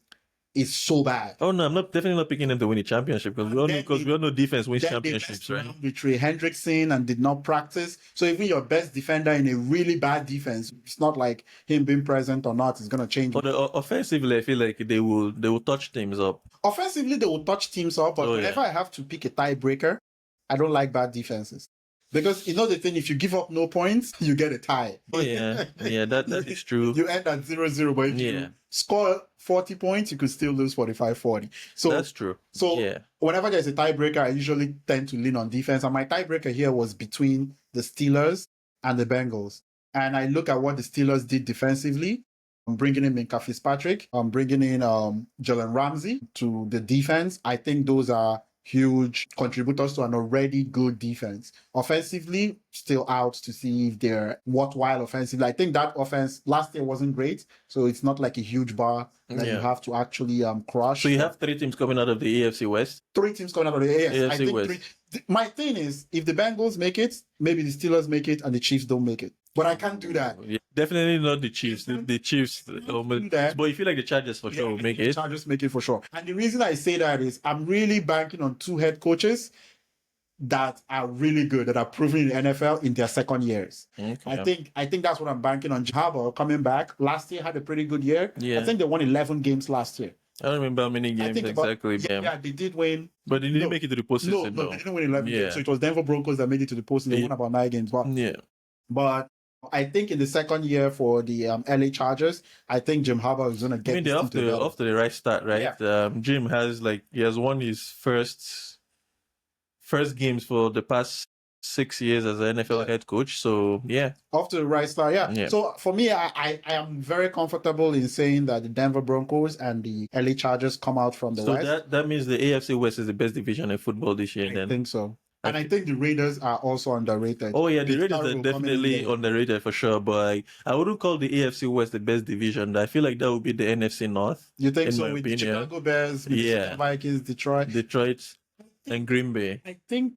is so bad. Oh no, I'm definitely not picking them to win the championship because we all know defense wins championships, right? Trey Hendrickson and did not practice. So even your best defender in a really bad defense, it's not like him being present or not is gonna change. But offensively, I feel like they will touch teams up. Offensively, they will touch teams up, but whenever I have to pick a tiebreaker, I don't like bad defenses. Because you know the thing, if you give up no points, you get a tie. Oh yeah, that is true. You end at 0-0, but if you score 40 points, you could still lose 45-40. So that's true. So whenever there's a tiebreaker, I usually tend to lean on defense. And my tiebreaker here was between the Steelers and the Bengals. And I look at what the Steelers did defensively. I'm bringing in Minkah Fitzpatrick. I'm bringing in Jalen Ramsey to the defense. I think those are huge contributors to an already good defense. Offensively, still out to see if they're worthwhile offensively. I think that offense last year wasn't great, so it's not like a huge bar that you have to actually crush. So you have 3 teams coming out of the AFC West? 3 teams coming out of the AFC. I think West. My thing is, if the Bengals make it, maybe the Steelers make it and the Chiefs don't make it. But I can't do that. Yeah, definitely not the Chiefs. The Chiefs, but you feel like the Chargers for sure will make it. The Chargers make it for sure. And the reason I say that is I'm really banking on 2 head coaches that are really good, that are proven in the NFL in their second years. Okay. I think that's what I'm banking on. Harbaugh coming back. Last year had a pretty good year. Yeah. I think they won 11 games last year. I don't remember how many games exactly. Yeah, they did win. But they didn't make it to the postseason. No, they didn't win 11 games. So it was Denver Broncos that made it to the postseason. They won about 9 games. But I think in the second year for the LA Chargers, I think Jim Harbaugh is going to get off to the right start, right? Yeah. Jim has won his first games for the past 6 years as an NFL head coach. So off to the right start. Yeah. So for me, I am very comfortable in saying that the Denver Broncos and the LA Chargers come out from the West. So that means the AFC West is the best division in football this year. I think so. And I think the Raiders are also underrated. Oh yeah, the Raiders are definitely underrated for sure. But I wouldn't call the AFC West the best division. I feel like that would be the NFC North. You think so? With the Chicago Bears, with the Vikings, Detroit, and Green Bay. I think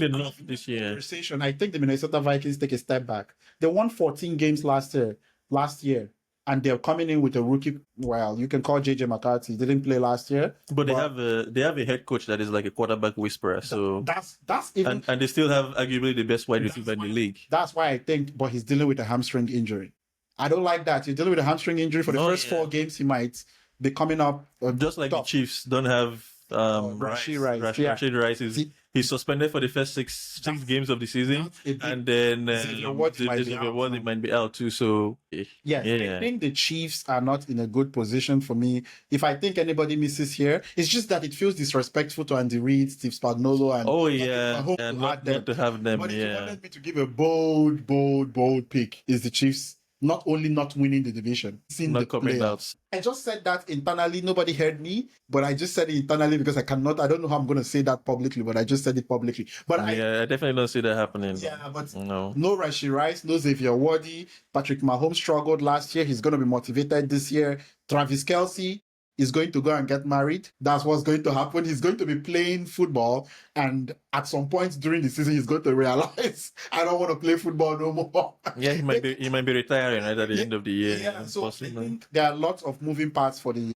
the North this year. I think the Minnesota Vikings take a step back. They won 14 games last year. And they're coming in with a rookie. Well, you can call JJ McCarthy. He didn't play last year, but they have a head coach that is like a quarterback whisperer. So that's even, and they still have arguably the best wide receiver in the league. That's why I think. But he's dealing with a hamstring injury. I don't like that. He's dealing with a hamstring injury for the first 4 games. He might be coming up just like the Chiefs don't have Rashid Rice. Rashid Rice is he's suspended for the first six games of the season, and then Xavier Ward might be Xavier out Ward now. might be out too. So Yes, I think the Chiefs are not in a good position for me. If I think anybody misses here, it's just that it feels disrespectful to Andy Reid, Steve Spagnuolo, and not to have them. But if you wanted me to give a bold pick, is the Chiefs not only not winning the division, it's in not the coming out. I just said that internally. Nobody heard me, but I just said it internally because I don't know how I'm going to say that publicly, but I just said it publicly. But I definitely don't see that happening. Yeah, but no Rashid Rice, no Xavier Wardy. Patrick Mahomes struggled last year. He's going to be motivated this year. Travis Kelce is going to go and get married. That's what's going to happen. He's going to be playing football, and at some point during the season, he's going to realize, I don't want to play football no more. Yeah, he might be retiring right at the end of the year. Yeah, so I think there are lots of moving parts for the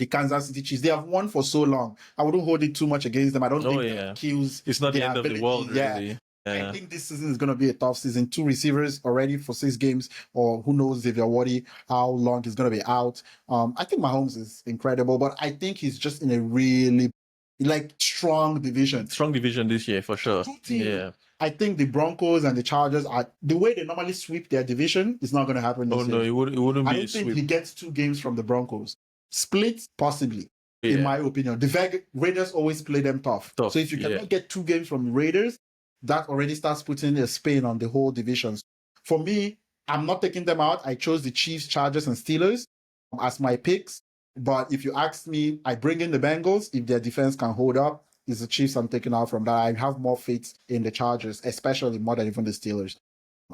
Kansas City Chiefs. They have won for so long. I wouldn't hold it too much against them. I don't think that kills. It's not the end of the world, really. Yeah. I think this season is going to be a tough season. 2 receivers already for 6 games, or who knows Xavier Wardy, how long he's going to be out. I think Mahomes is incredible, but I think he's just in a really strong division. Strong division this year for sure. Yeah. I think the Broncos and the Chargers are the way they normally sweep their division is not going to happen this year. No, it wouldn't be. I don't think he gets 2 games from the Broncos. Split, possibly. In my opinion, the Raiders always play them tough. So if you cannot get 2 games from the Raiders, that already starts putting a spin on the whole division. For me, I'm not taking them out. I chose the Chiefs, Chargers, and Steelers as my picks. But if you ask me, I bring in the Bengals. If their defense can hold up, it's the Chiefs I'm taking out from that. I have more faith in the Chargers, especially more than even the Steelers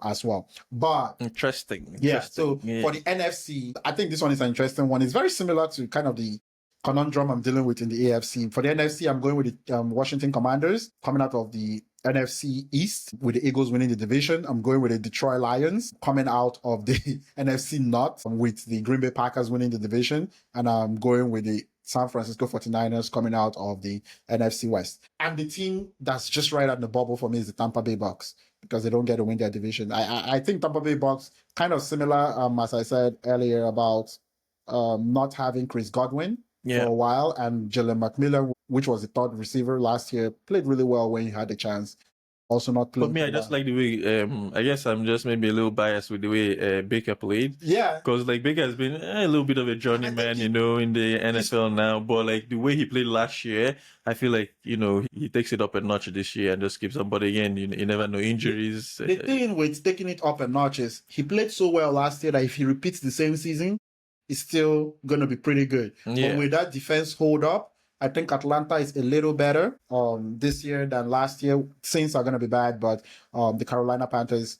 as well. But interesting. So for the NFC, I think this one is an interesting one. It's very similar to kind of the conundrum I'm dealing with in the AFC. For the NFC, I'm going with the Washington Commanders coming out of the NFC East with the Eagles winning the division. I'm going with the Detroit Lions coming out of the NFC North with the Green Bay Packers winning the division. And I'm going with the San Francisco 49ers coming out of the NFC West. And the team that's just right at the bubble for me is the Tampa Bay Bucks because they don't get to win their division. I think Tampa Bay Bucks, kind of similar, as I said earlier, about not having Chris Godwin for a while, and Jalen McMillan, which was the 3rd receiver last year, played really well when he had the chance. Also not playing. For me, I just like the way, I guess I'm just maybe a little biased with the way Baker played. Yeah. Because Baker has been a little bit of a journeyman, in the NFL now. But the way he played last year, I feel like, he takes it up a notch this year and just keeps on. But again, you never know injuries. The thing with taking it up a notch is he played so well last year that if he repeats the same season, it's still going to be pretty good. Yeah. But with that defense hold up, I think Atlanta is a little better this year than last year. Saints are going to be bad, but the Carolina Panthers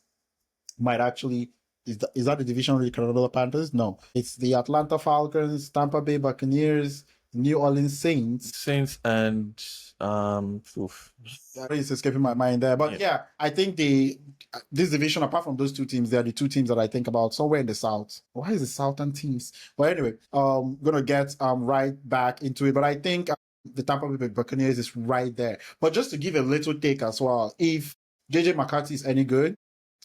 might actually... Is that the division of the Carolina Panthers? No. It's the Atlanta Falcons, Tampa Bay Buccaneers, New Orleans Saints, and it's escaping my mind there. But I think this division, apart from those 2 teams, they are the 2 teams that I think about somewhere in the South. Why is the Southern teams? But anyway, gonna get right back into it. But I think the Tampa Bay Buccaneers is right there. But just to give a little take as well, if JJ McCarthy is any good,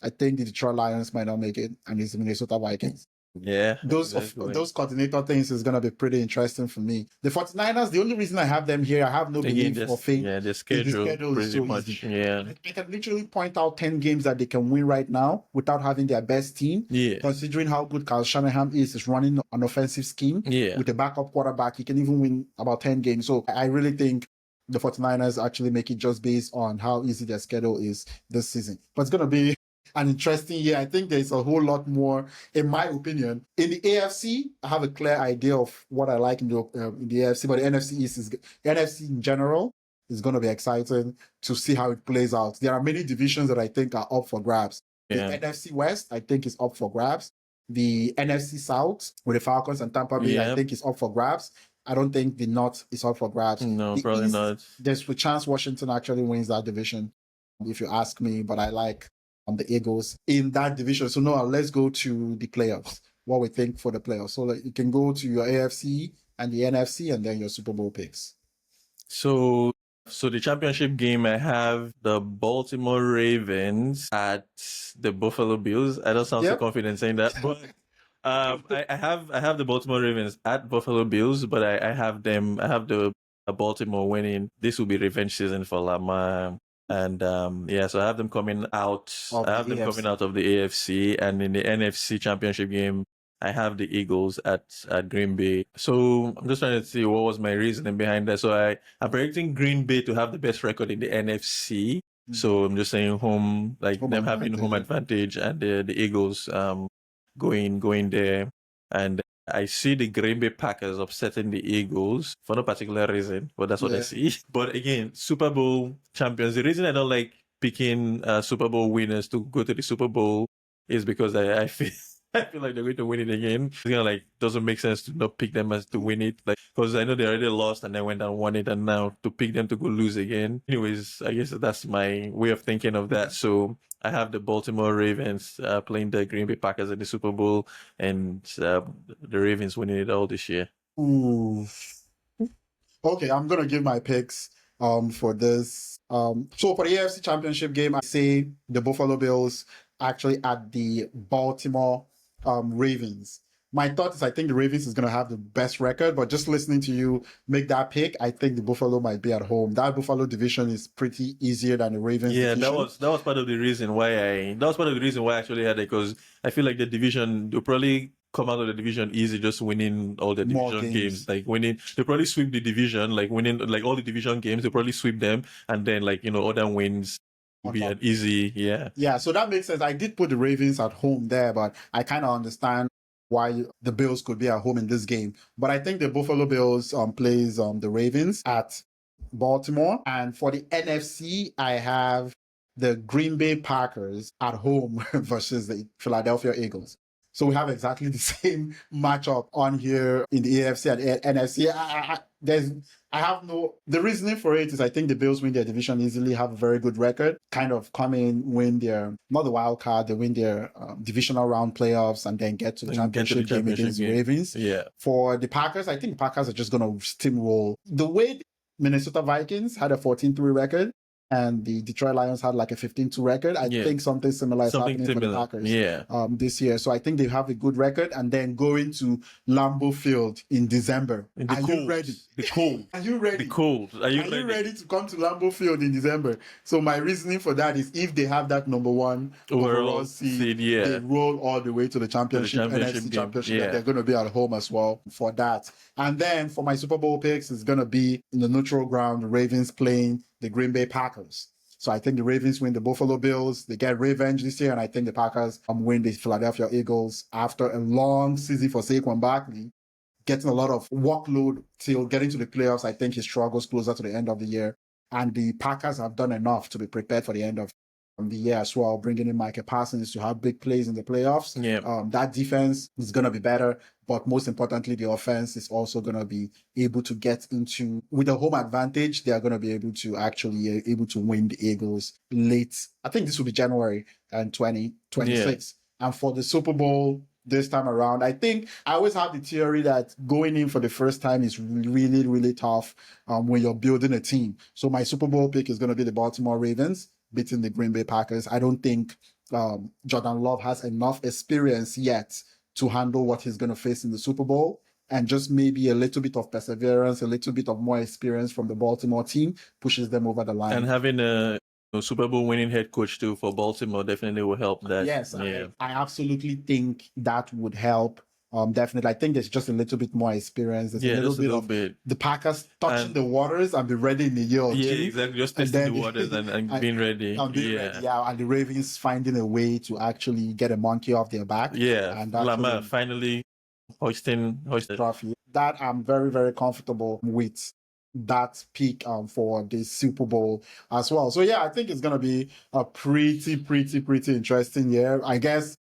I think the Detroit Lions might not make it, and it's the Minnesota Vikings. Yeah. Those coordinator things is going to be pretty interesting for me. The 49ers, the only reason I have them here, I have no belief or faith. Yeah, the schedule is so much. Easy. Yeah. I can literally point out 10 games that they can win right now without having their best team. Yeah. Considering how good Kyle Shanahan is running an offensive scheme. Yeah. With a backup quarterback, he can even win about 10 games. So I really think the 49ers actually make it just based on how easy their schedule is this season. But it's going to be an interesting year. I think there's a whole lot more, in my opinion. In the AFC, I have a clear idea of what I like in the AFC, but the NFC East the NFC in general is going to be exciting to see how it plays out. There are many divisions that I think are up for grabs. Yeah. The NFC West, I think, is up for grabs. The NFC South with the Falcons and Tampa Bay, I think, is up for grabs. I don't think the North is up for grabs. No, the probably East, not. There's a chance Washington actually wins that division, if you ask me, but I like the Eagles in that division. So now let's go to the playoffs. What we think for the playoffs. So you can go to your AFC and the NFC and then your Super Bowl picks. So the championship game, I have the Baltimore Ravens at the Buffalo Bills. I don't sound so confident saying that, but I have the Baltimore Ravens at Buffalo Bills, but I have the Baltimore winning. This will be revenge season for Lamar. And so I have them coming out. Of I the have them coming AFC. out of the AFC, and in the NFC Championship game, I have the Eagles at Green Bay. So I'm just trying to see what was my reasoning behind that. So I'm predicting Green Bay to have the best record in the NFC. So I'm just saying Home them having home advantage, and the Eagles going there. And I see the Green Bay Packers upsetting the Eagles for no particular reason, but that's what I see. But again, Super Bowl champions. The reason I don't like picking Super Bowl winners to go to the Super Bowl is because I feel I feel like they're going to win it again. It's doesn't make sense to not pick them as to win it, like, because I know they already lost and then went and won it, and now to pick them to go lose again. Anyways, I guess that's my way of thinking of that. So I have the Baltimore Ravens playing the Green Bay Packers in the Super Bowl, and the Ravens winning it all this year. Ooh. Okay, I'm gonna give my picks for this. So for the AFC Championship game, I say the Buffalo Bills actually at the Baltimore Ravens. My thought is I think the Ravens is gonna have the best record, but just listening to you make that pick, I think the Buffalo might be at home. That Buffalo division is pretty easier than the Ravens division. that was part of the reason why I actually had it, because I feel like the division, they'll probably come out of the division easy, just winning all the division games. Like winning, they'll probably sweep the division, like winning like all the division games, they'll probably sweep them, and then other wins will be an easy, Yeah, so that makes sense. I did put the Ravens at home there, but I kind of understand why the Bills could be at home in this game. But I think the Buffalo Bills plays the Ravens at Baltimore. And for the NFC, I have the Green Bay Packers at home versus the Philadelphia Eagles. So we have exactly the same matchup on here in the AFC and NFC. The reasoning for it is I think the Bills win their division easily, have a very good record, kind of come in, win their, not the wild card, they win their divisional round playoffs and then get to the championship game against the Ravens. Yeah. For the Packers, I think the Packers are just going to steamroll. The way Minnesota Vikings had a 14-3 record, and the Detroit Lions had like a 15-2 record. I think something similar is happening for the Packers this year. So I think they have a good record, and then going to Lambeau Field in December. Are you ready? The cold. Are you ready? The cold. Are you ready to come to Lambeau Field in December? So my reasoning for that is if they have that number one overall seed, they roll all the way to the championship, NFC championship, they're going to be at home as well for that. And then for my Super Bowl picks, it's going to be in the neutral ground, the Ravens playing the Green Bay Packers. So I think the Ravens win the Buffalo Bills. They get revenge this year, and I think the Packers win the Philadelphia Eagles after a long season for Saquon Barkley, getting a lot of workload till getting to the playoffs. I think he struggles closer to the end of the year, and the Packers have done enough to be prepared for the end of the year as well, bringing in Micah Parsons to have big plays in the playoffs. That defense is going to be better, but most importantly, the offense is also going to be able to get into, with a home advantage, they are going to be able to win the Eagles late. I think this will be January and 2026. And for the Super Bowl this time around, I think I always have the theory that going in for the first time is really, really tough when you're building a team. So my Super Bowl pick is going to be the Baltimore Ravens beating the Green Bay Packers. I don't think Jordan Love has enough experience yet to handle what he's going to face in the Super Bowl, and just maybe a little bit of perseverance, a little bit of more experience from the Baltimore team pushes them over the line. And having a Super Bowl winning head coach too for Baltimore definitely will help that. Yes, I absolutely think that would help. Definitely. I think there's just a little bit more experience. There's a little bit the Packers touching the waters and be ready in the year or two. Exactly. Just testing the waters and being ready. And the Ravens finding a way to actually get a monkey off their back. And Lamar finally hoisting trophy. That I'm very, very comfortable with that pick for the Super Bowl as well. So I think it's gonna be a pretty interesting year. I guess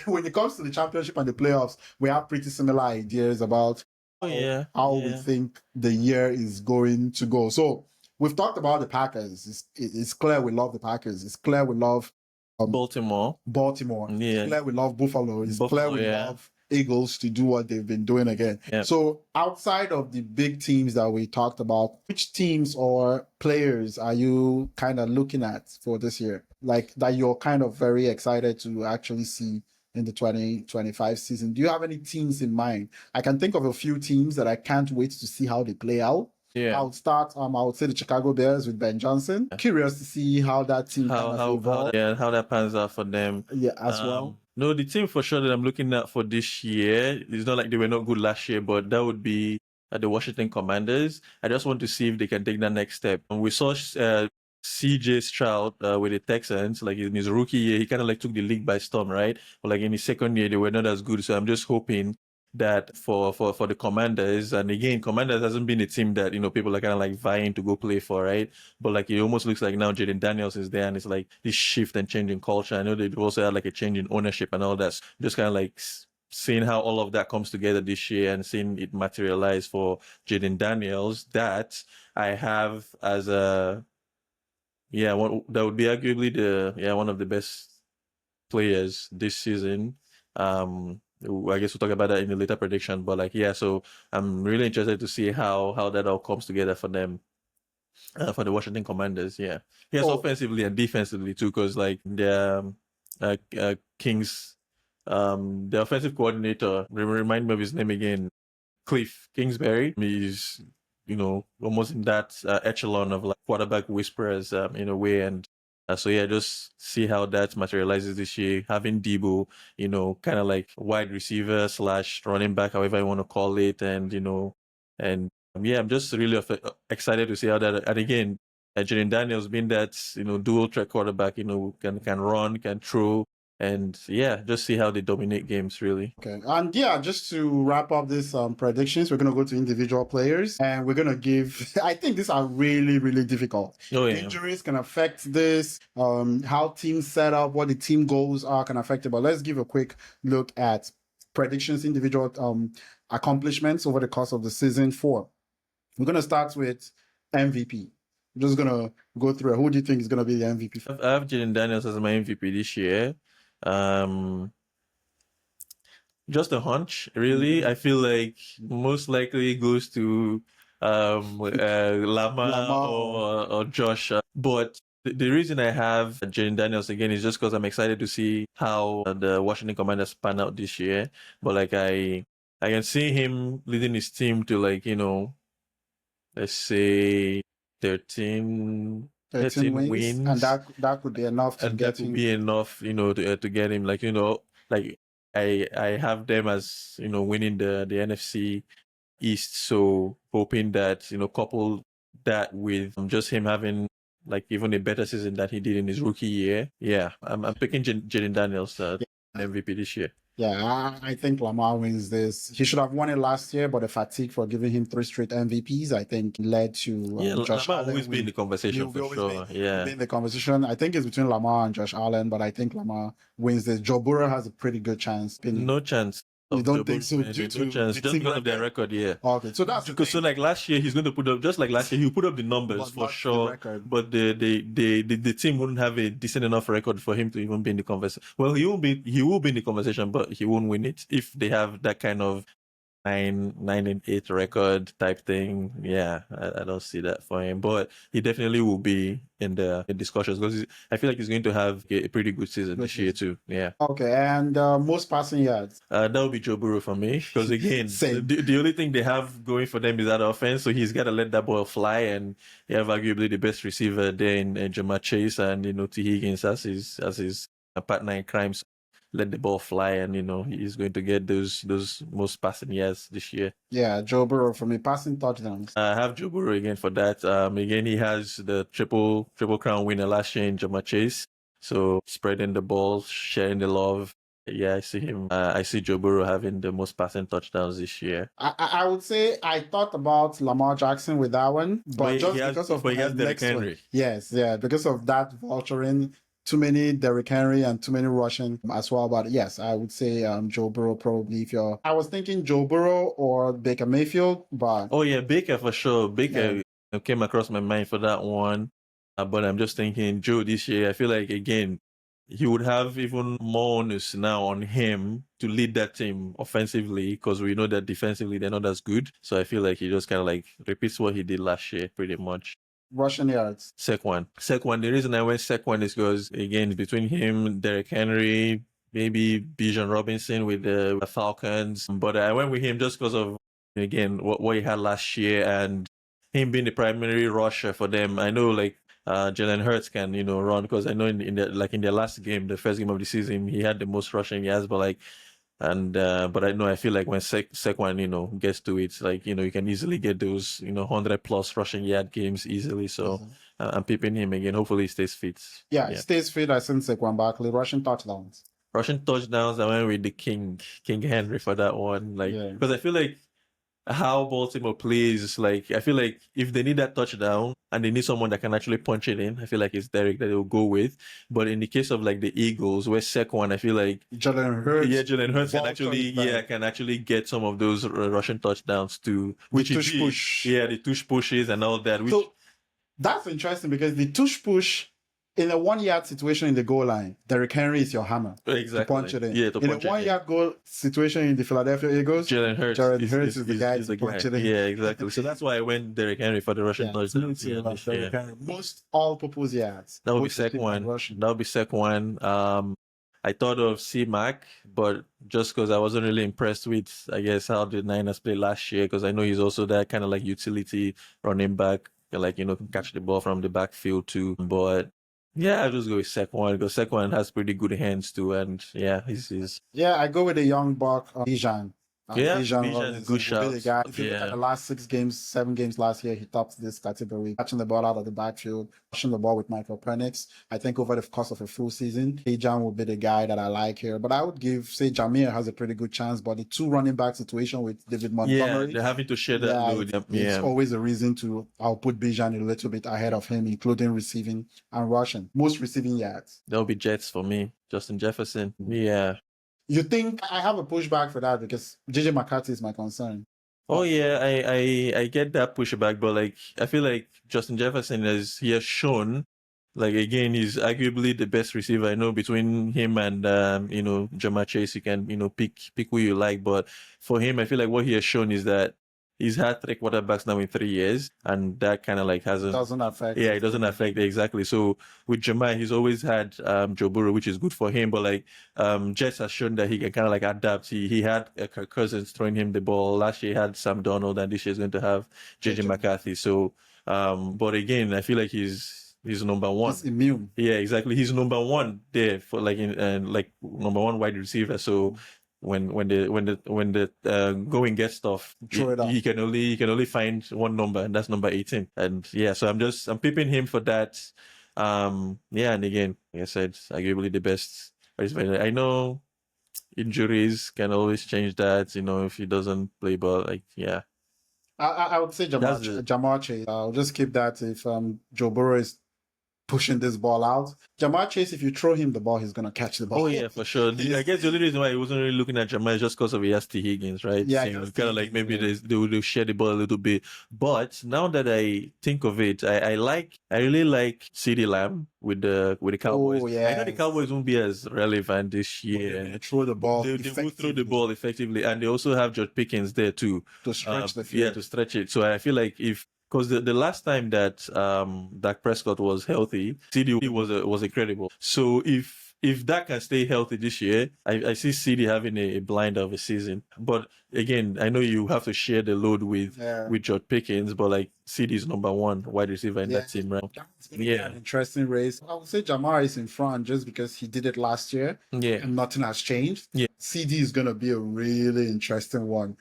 when it comes to the championship and the playoffs, we have pretty similar ideas about how we think the year is going to go. So we've talked about the Packers. It's clear we love the Packers. It's clear we love Baltimore. It's clear we love Buffalo. It's clear we love Eagles to do what they've been doing again. So outside of the big teams that we talked about, which teams or players are you kind of looking at for this year? Like that you're kind of very excited to actually see in the 2025 season? Do you have any teams in mind? I can think of a few teams that I can't wait to see how they play out. I would start. I would say the Chicago Bears with Ben Johnson. Curious to see how that team how that pans out for them. Yeah, as well. No, the team for sure that I'm looking at for this year, it's not like they were not good last year, but that would be the Washington Commanders. I just want to see if they can take that next step. And we saw CJ Stroud with the Texans, like in his rookie year, he kind of like took the league by storm, right? But like in his second year, they were not as good. So I'm just hoping that for the Commanders, and again, Commanders hasn't been a team that, you know, people are kind of like vying to go play for, right? But like it almost looks like now Jaden Daniels is there, and it's like this shift and change in culture. I know they've also had like a change in ownership and all that. Just kind of like seeing how all of that comes together this year and seeing it materialize for Jaden Daniels, that I have as a that would be arguably one of the best players this season. I guess we'll talk about that in the later prediction, but like, so I'm really interested to see how that all comes together for them, for the Washington Commanders. Yes, offensively and defensively too, because like the Kings, the offensive coordinator, remind me of his name again, Cliff Kingsbury. He's, you know, almost in that echelon of like quarterback whisperers in a way. And just see how that materializes this year. Having Debo, you know, kind of like wide receiver / running back, however you want to call it. And, you know, I'm just really excited to see how that, and again, Jaden Daniels being that, you know, dual threat quarterback, you know, can run, can throw, and just see how they dominate games, really. Okay, and just to wrap up this predictions, we're going to go to individual players, and we're going to give, I think these are really, really difficult. Injuries can affect this, how teams set up, what the team goals are can affect it, but let's give a quick look at predictions, individual accomplishments over the course of the season 4. We're going to start with MVP. I'm just going to go through it. Who do you think is going to be the MVP? I have Jaden Daniels as my MVP this year. Just a hunch, really. I feel like most likely it goes to Lamar or Josh. But the reason I have Jaden Daniels again is just because I'm excited to see how the Washington Commanders pan out this year. But like I can see him leading his team to, like, you know, let's say 13 wins, and that could be enough to get him. Be enough, you know, to get him, like, you know, like I have them as, you know, winning the NFC East. So hoping that, you know, couple that with just him having like even a better season that he did in his rookie year. Yeah, I'm picking Jaden Daniels MVP this year. Yeah, I think Lamar wins this. He should have won it last year, but the fatigue for giving him 3 straight MVPs, I think, led to Josh Allen always be in the conversation for sure. Be in the conversation. I think it's between Lamar and Josh Allen, but I think Lamar wins this. Joe Burrow has a pretty good chance. No chance. You don't think so? No chance. Just because of their record, yeah. Okay, so that's because so like last year he's going to put up, just like last year, he'll put up the numbers for sure. But the team wouldn't have a decent enough record for him to even be in the conversation. Well, he will be in the conversation, but he won't win it if they have that kind of 9-8 record type thing. Yeah, I don't see that for him, but he definitely will be in the discussions because I feel like he's going to have a pretty good season this year too. Yeah. Okay, and most passing yards? That would be Joe Burrow for me because again, the only thing they have going for them is that offense, so he's got to let that ball fly, and they have arguably the best receiver there in Jamar Chase and, you know, T. Higgins as his partner in crime. So let the ball fly, and, you know, he's going to get those most passing yards this year. Yeah, Joe Burrow for me. Passing touchdowns, I have Joe Burrow again for that. Again, he has the triple crown winner last year in Jamar Chase, so spreading the ball, sharing the love. Yeah, I see him. I see Joe Burrow having the most passing touchdowns this year. I would say I thought about Lamar Jackson with that one, but he has Derrick Henry. Yes, because of that vulturing. Too many Derrick Henry and too many rushing as well. But yes, I would say Joe Burrow probably. I was thinking Joe Burrow or Baker Mayfield, but Baker for sure. Baker came across my mind for that one, but I'm just thinking Joe this year. I feel like again he would have even more onus now on him to lead that team offensively because we know that defensively they're not as good. So I feel like he just kind of like repeats what he did last year pretty much. Rushing yards. Saquon. The reason I went Saquon is because, again, between him, Derrick Henry, maybe Bijan Robinson with the Falcons. But I went with him just because of, again, what he had last year. And him being the primary rusher for them. I know like Jalen Hurts can, run, because I know in their last game, the first game of the season, he had the most rushing yards, but like but I feel like when Saquon, gets to it, like, you can easily get those, 100 plus rushing yard games easily. So I'm peeping him again. Hopefully he stays fit. Yeah, he stays fit. I think Saquon Barkley, rushing touchdowns. Rushing touchdowns, I went with the King Henry for that one. Like, because I feel like how Baltimore plays, like, I feel like if they need that touchdown and they need someone that can actually punch it in, I feel like it's Derek that they'll go with. But in the case of like the Eagles, where Saquon, I feel like Jalen Hurts can actually get some of those Russian touchdowns too, which the is tush push. Yeah, the tush pushes and all that. So that's interesting, because the tush push in a 1 yard situation in the goal line, Derrick Henry is your hammer to punch it in. Yeah, in a 1 yard goal situation in the Philadelphia Eagles, Jalen Hurts is the guy to punch it in. Yeah, exactly. So that's why I went Derrick Henry for the Russian touchdowns. Most all-purpose yards. That would be Saquon. That would be Saquon. I thought of C-Mac, but just because I wasn't really impressed with, I guess, how the Niners played last year, because I know he's also that kind of like utility running back, like, can catch the ball from the backfield too. But yeah, I'll just go with Saquon, because Saquon has pretty good hands too, and yeah, he's. Yeah, I go with the young buck, Bijan. Bijan is good shot. If you look at the last 7 games last year, he topped this category. Catching the ball out of the backfield, pushing the ball with Michael Penix. I think over the course of a full season, Bijan will be the guy that I like here. But I would say Jameer has a pretty good chance. But the 2 running back situation with David Montgomery, they're having to share that load. It's always a reason I'll put Bijan a little bit ahead of him, including receiving and rushing. Most receiving yards. That'll be Jets for me. Justin Jefferson. Yeah. You think I have a pushback for that, because JJ McCarthy is my concern. Oh yeah, I get that pushback, but like I feel like Justin Jefferson he has shown, like, again, he's arguably the best receiver. I know between him and Jamar Chase, you can pick who you like, but for him, I feel like what he has shown is that he's had 3 quarterbacks now in 3 years, and that kind of like doesn't affect. Yeah, it doesn't affect exactly. So with Jamar, he's always had Joe Burrow, which is good for him. But like Jets has shown that he can kind of like adapt. He had Kirk Cousins throwing him the ball last year. He had Sam Darnold, and this year is going to have JJ McCarthy. So, but again, I feel like he's number one. He's immune. Yeah, exactly. He's number one there for like number one wide receiver. So when the going gets tough, he can only find one number, and that's number 18. And yeah, so I'm picking him for that. And again, like I said, arguably the best. I know injuries can always change that, if he doesn't play, but like, yeah. I would say Jamar Chase. I'll just keep that if Joe Burrow is pushing this ball out. Jamar Chase, if you throw him the ball, he's going to catch the ball. Oh, yeah, for sure. I guess the only reason why he wasn't really looking at Jamar is just because of he has T. Higgins, right? Yeah. Kind of like maybe they'll share the ball a little bit. But now that I think of it, I really like CeeDee Lamb with the Cowboys. Oh, yeah. I know the Cowboys won't be as relevant this year. They throw the ball. They will throw the ball effectively. And they also have George Pickens there too. To stretch the field. Yeah, to stretch it. So I feel like because the last time that Dak Prescott was healthy, CeeDee was incredible. So if Dak can stay healthy this year, I see CeeDee having a blinder of a season. But again, I know you have to share the load with George Pickens, but like CeeDee is number 1 wide receiver in that team, right? Yeah, an interesting race. I would say Jamar is in front just because he did it last year. Yeah, and nothing has changed. Yeah, CeeDee is gonna be a really interesting one.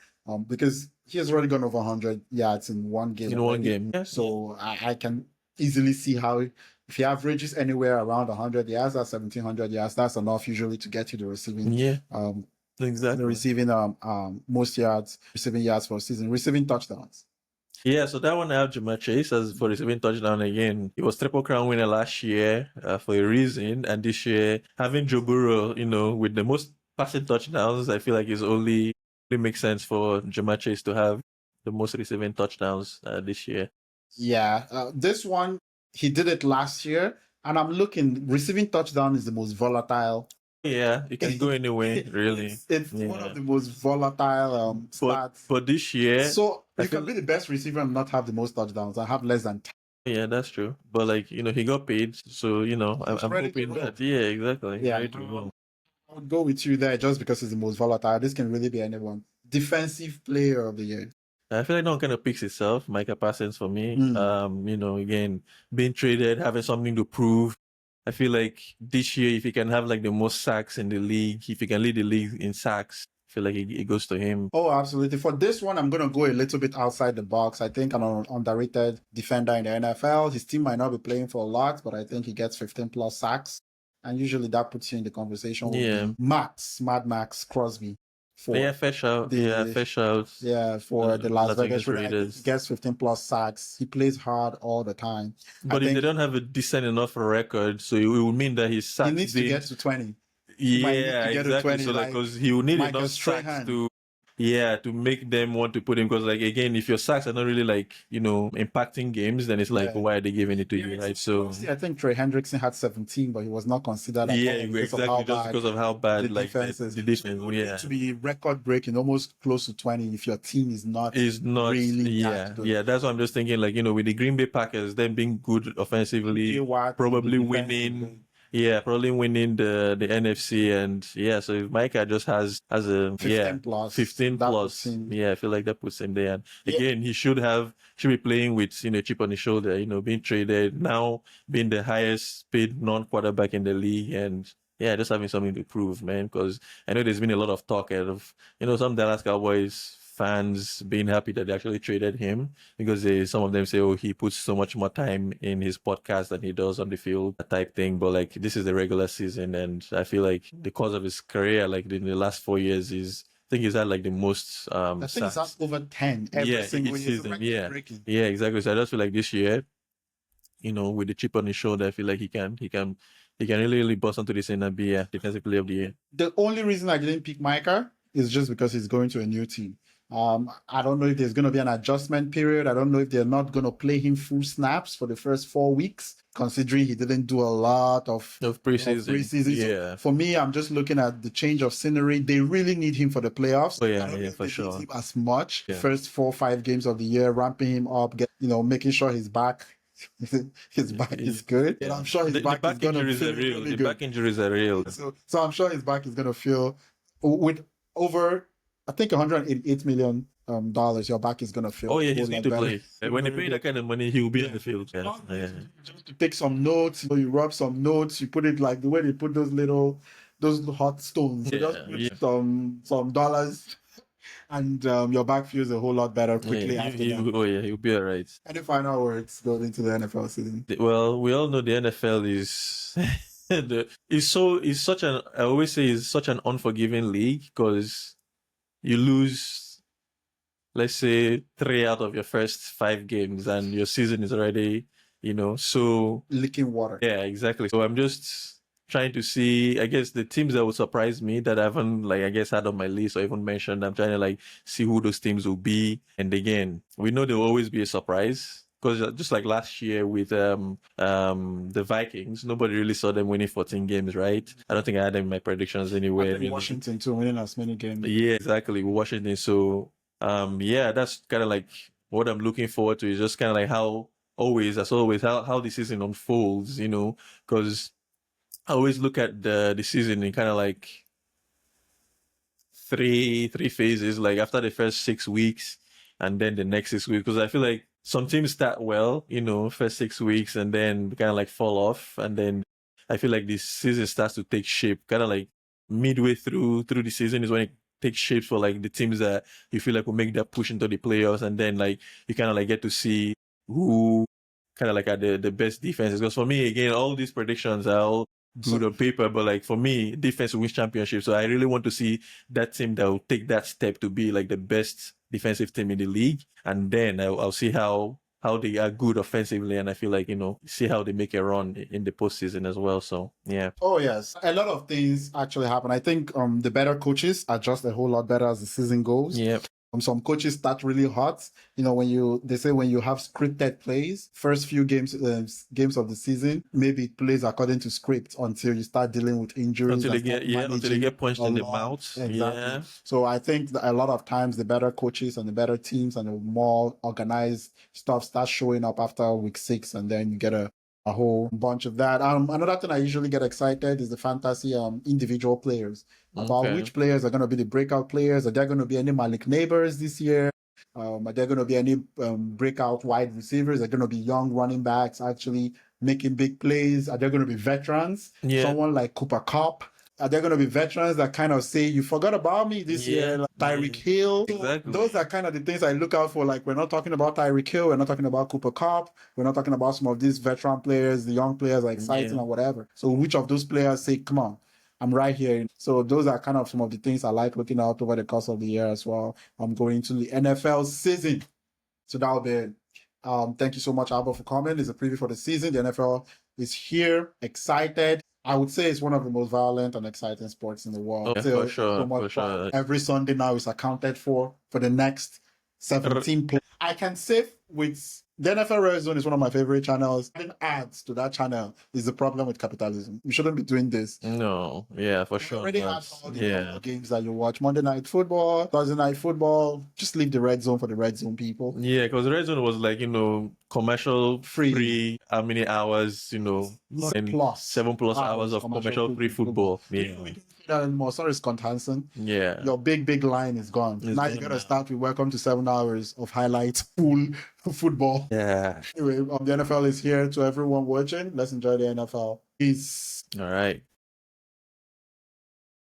Because he has already gone over 100 yards in one game. Yeah. So I can easily see how, if he averages anywhere around 100 yards, that's 1,700 yards. That's enough usually to get you the receiving. Yeah. Exactly. The receiving most yards, receiving yards for a season, receiving touchdowns. Yeah, so that one I have Jamar Chase as for receiving touchdown again. He was Triple Crown winner last year for a reason, and this year having Joe Burrow, with the most passing touchdowns, I feel like it's only makes sense for Jamar Chase to have the most receiving touchdowns this year. Yeah, this one, he did it last year, and I'm looking, receiving touchdown is the most volatile. Yeah, it can go anyway, really. It's one of the most volatile stats. But this year... So you can be the best receiver and not have the most touchdowns and have less than 10. Yeah, that's true. But like, he got paid, so, I'm hoping that. Yeah, exactly. Yeah. I would go with you there just because it's the most volatile. This can really be anyone. Defensive player of the year. I feel like no one kind of picks itself. Micah Parsons for me. Again, being traded, having something to prove. I feel like this year, if he can have like the most sacks in the league, if he can lead the league in sacks, I feel like it goes to him. Oh, absolutely. For this one, I'm going to go a little bit outside the box. I think an underrated defender in the NFL. His team might not be playing for a lot, but I think he gets 15 plus sacks. And usually that puts you in the conversation with Mad Max Crosby. Fair shout. Fair shout. Yeah, for the Las Vegas Raiders. He gets 15 plus sacks. He plays hard all the time. But if they don't have a decent enough record, so it will mean that his sacks... He needs to get to 20. Yeah, exactly. So because he will need enough sacks to make them want to put him. Because like again, if your sacks are not really like impacting games, then it's like why are they giving it to you, right? So I think Trey Hendrickson had 17, but he was not considered. Exactly, just because of how bad the defense is. The defense. Yeah, to be record breaking, almost close to 20 if your team is not really that's what I'm just thinking. Like with the Green Bay Packers, them being good offensively, probably winning. Yeah, probably winning the NFC, and so if Micah just has a 15 plus, I feel like that puts him there. And again, he should be playing with chip on his shoulder, being traded now, being the highest paid non-quarterback in the league, and just having something to prove, man. Because I know there's been a lot of talk of some Dallas Cowboys fans being happy that they actually traded him because some of them say, oh, he puts so much more time in his podcast than he does on the field, that type thing. But like this is the regular season, and I feel like the course of his career, like in the last 4 years, I think he's had like the most I think he's had over 10 every single season. Yeah, exactly. So I just feel like this year, with the chip on his shoulder, I feel like he can really bust onto the scene and be a defensive player of the year. The only reason I didn't pick Micah is just because he's going to a new team. I don't know if there's going to be an adjustment period. I don't know if they're not going to play him full snaps for the first 4 weeks, considering he didn't do a lot of preseason. Yeah. So for me, I'm just looking at the change of scenery. They really need him for the playoffs. Oh, yeah, for sure. Need him as much. First 4 or 5 games of the year, ramping him up, making sure he's back. His back is good. Yeah. I'm sure his back is going to feel really good. The back injuries are real. So I'm sure his back is going to feel with over, I think $188 million, your back is going to feel. Oh, yeah, he's going to play. When they pay that kind of money, he will be on the field. Just to take some notes, you rub some notes, you put it like the way they put those hot stones. You just put some dollars. And your back feels a whole lot better quickly after that. Oh, yeah, he'll be all right. Any final words going into the NFL season? Well, we all know the NFL is I always say it's such an unforgiving league because you lose, let's say, 3 out of your first 5 games and your season is already, so licking water. Yeah, exactly. So I'm just trying to see, I guess, the teams that would surprise me that I haven't, had on my list or even mentioned. I'm trying to, see who those teams will be. And again, we know there will always be a surprise because just like last year with the Vikings, nobody really saw them winning 14 games, right? I don't think I had them in my predictions anywhere. Washington too, winning as many games. Yeah, exactly. Washington. So, that's kind of what I'm looking forward to is just kind of how the season unfolds, because I always look at the season in kind of three phases, after the first 6 weeks and then the next 6 weeks, because I feel like some teams start well, first 6 weeks and then kind of fall off, and then I feel like this season starts to take shape kind of midway through the season is when it takes shape for the teams that you feel will make that push into the playoffs, and then you kind of get to see who kind of are the best defenses. Because for me, again, all these predictions are all good on paper, but for me, defense wins championship. So I really want to see that team that will take that step to be the best defensive team in the league, and then I'll see how they are good offensively, and I feel see how they make a run in the postseason as well. So yeah. Oh yes, a lot of things actually happen. I think the better coaches adjust a whole lot better as the season goes. Yeah. Some coaches start really hot. They say when you have scripted plays, first few games of the season, maybe it plays according to script until you start dealing with injuries. Until they get punched in the mouth. Exactly. Yeah. So I think that a lot of times the better coaches and the better teams and the more organized stuff starts showing up after week 6, and then you get a whole bunch of that. Another thing I usually get excited is the fantasy individual players. About which players are going to be the breakout players. Are there going to be any Malik Neighbors this year? Are there going to be any breakout wide receivers? Are there going to be young running backs actually making big plays? Are there going to be veterans? Yeah. Someone like Cooper Kupp? Are there going to be veterans that kind of say, you forgot about me this year? Like Tyreek Hill? Exactly. Those are kind of the things I look out for. Like, we're not talking about Tyreek Hill. We're not talking about Cooper Kupp. We're not talking about some of these veteran players. The young players are exciting or whatever. So which of those players say, come on, I'm right here. So those are kind of some of the things I like looking out over the course of the year as well. I'm going to the NFL season. So that'll be it. Thank you so much, Albert, for coming. It's a preview for the season. The NFL is here, excited. I would say it's one of the most violent and exciting sports in the world. For sure. Every Sunday now is accounted for the next 17 plays. I can say with the NFL Red Zone is one of my favorite channels. Adding ads to that channel is the problem with capitalism. We shouldn't be doing this. No, yeah, for sure. Already had all the games that you watch. Monday Night Football, Thursday Night Football. Just leave the Red Zone for the Red Zone people. Yeah, because the Red Zone was like, commercial free, how many hours, 7+ hours of commercial free football. Yeah. Anymore. Sorry, it's Wisconsin. Yeah. Your big line is gone. Now you gotta start with welcome to 7 hours of highlights, full football. Yeah. Anyway, the NFL is here to everyone watching. Let's enjoy the NFL. Peace. All right.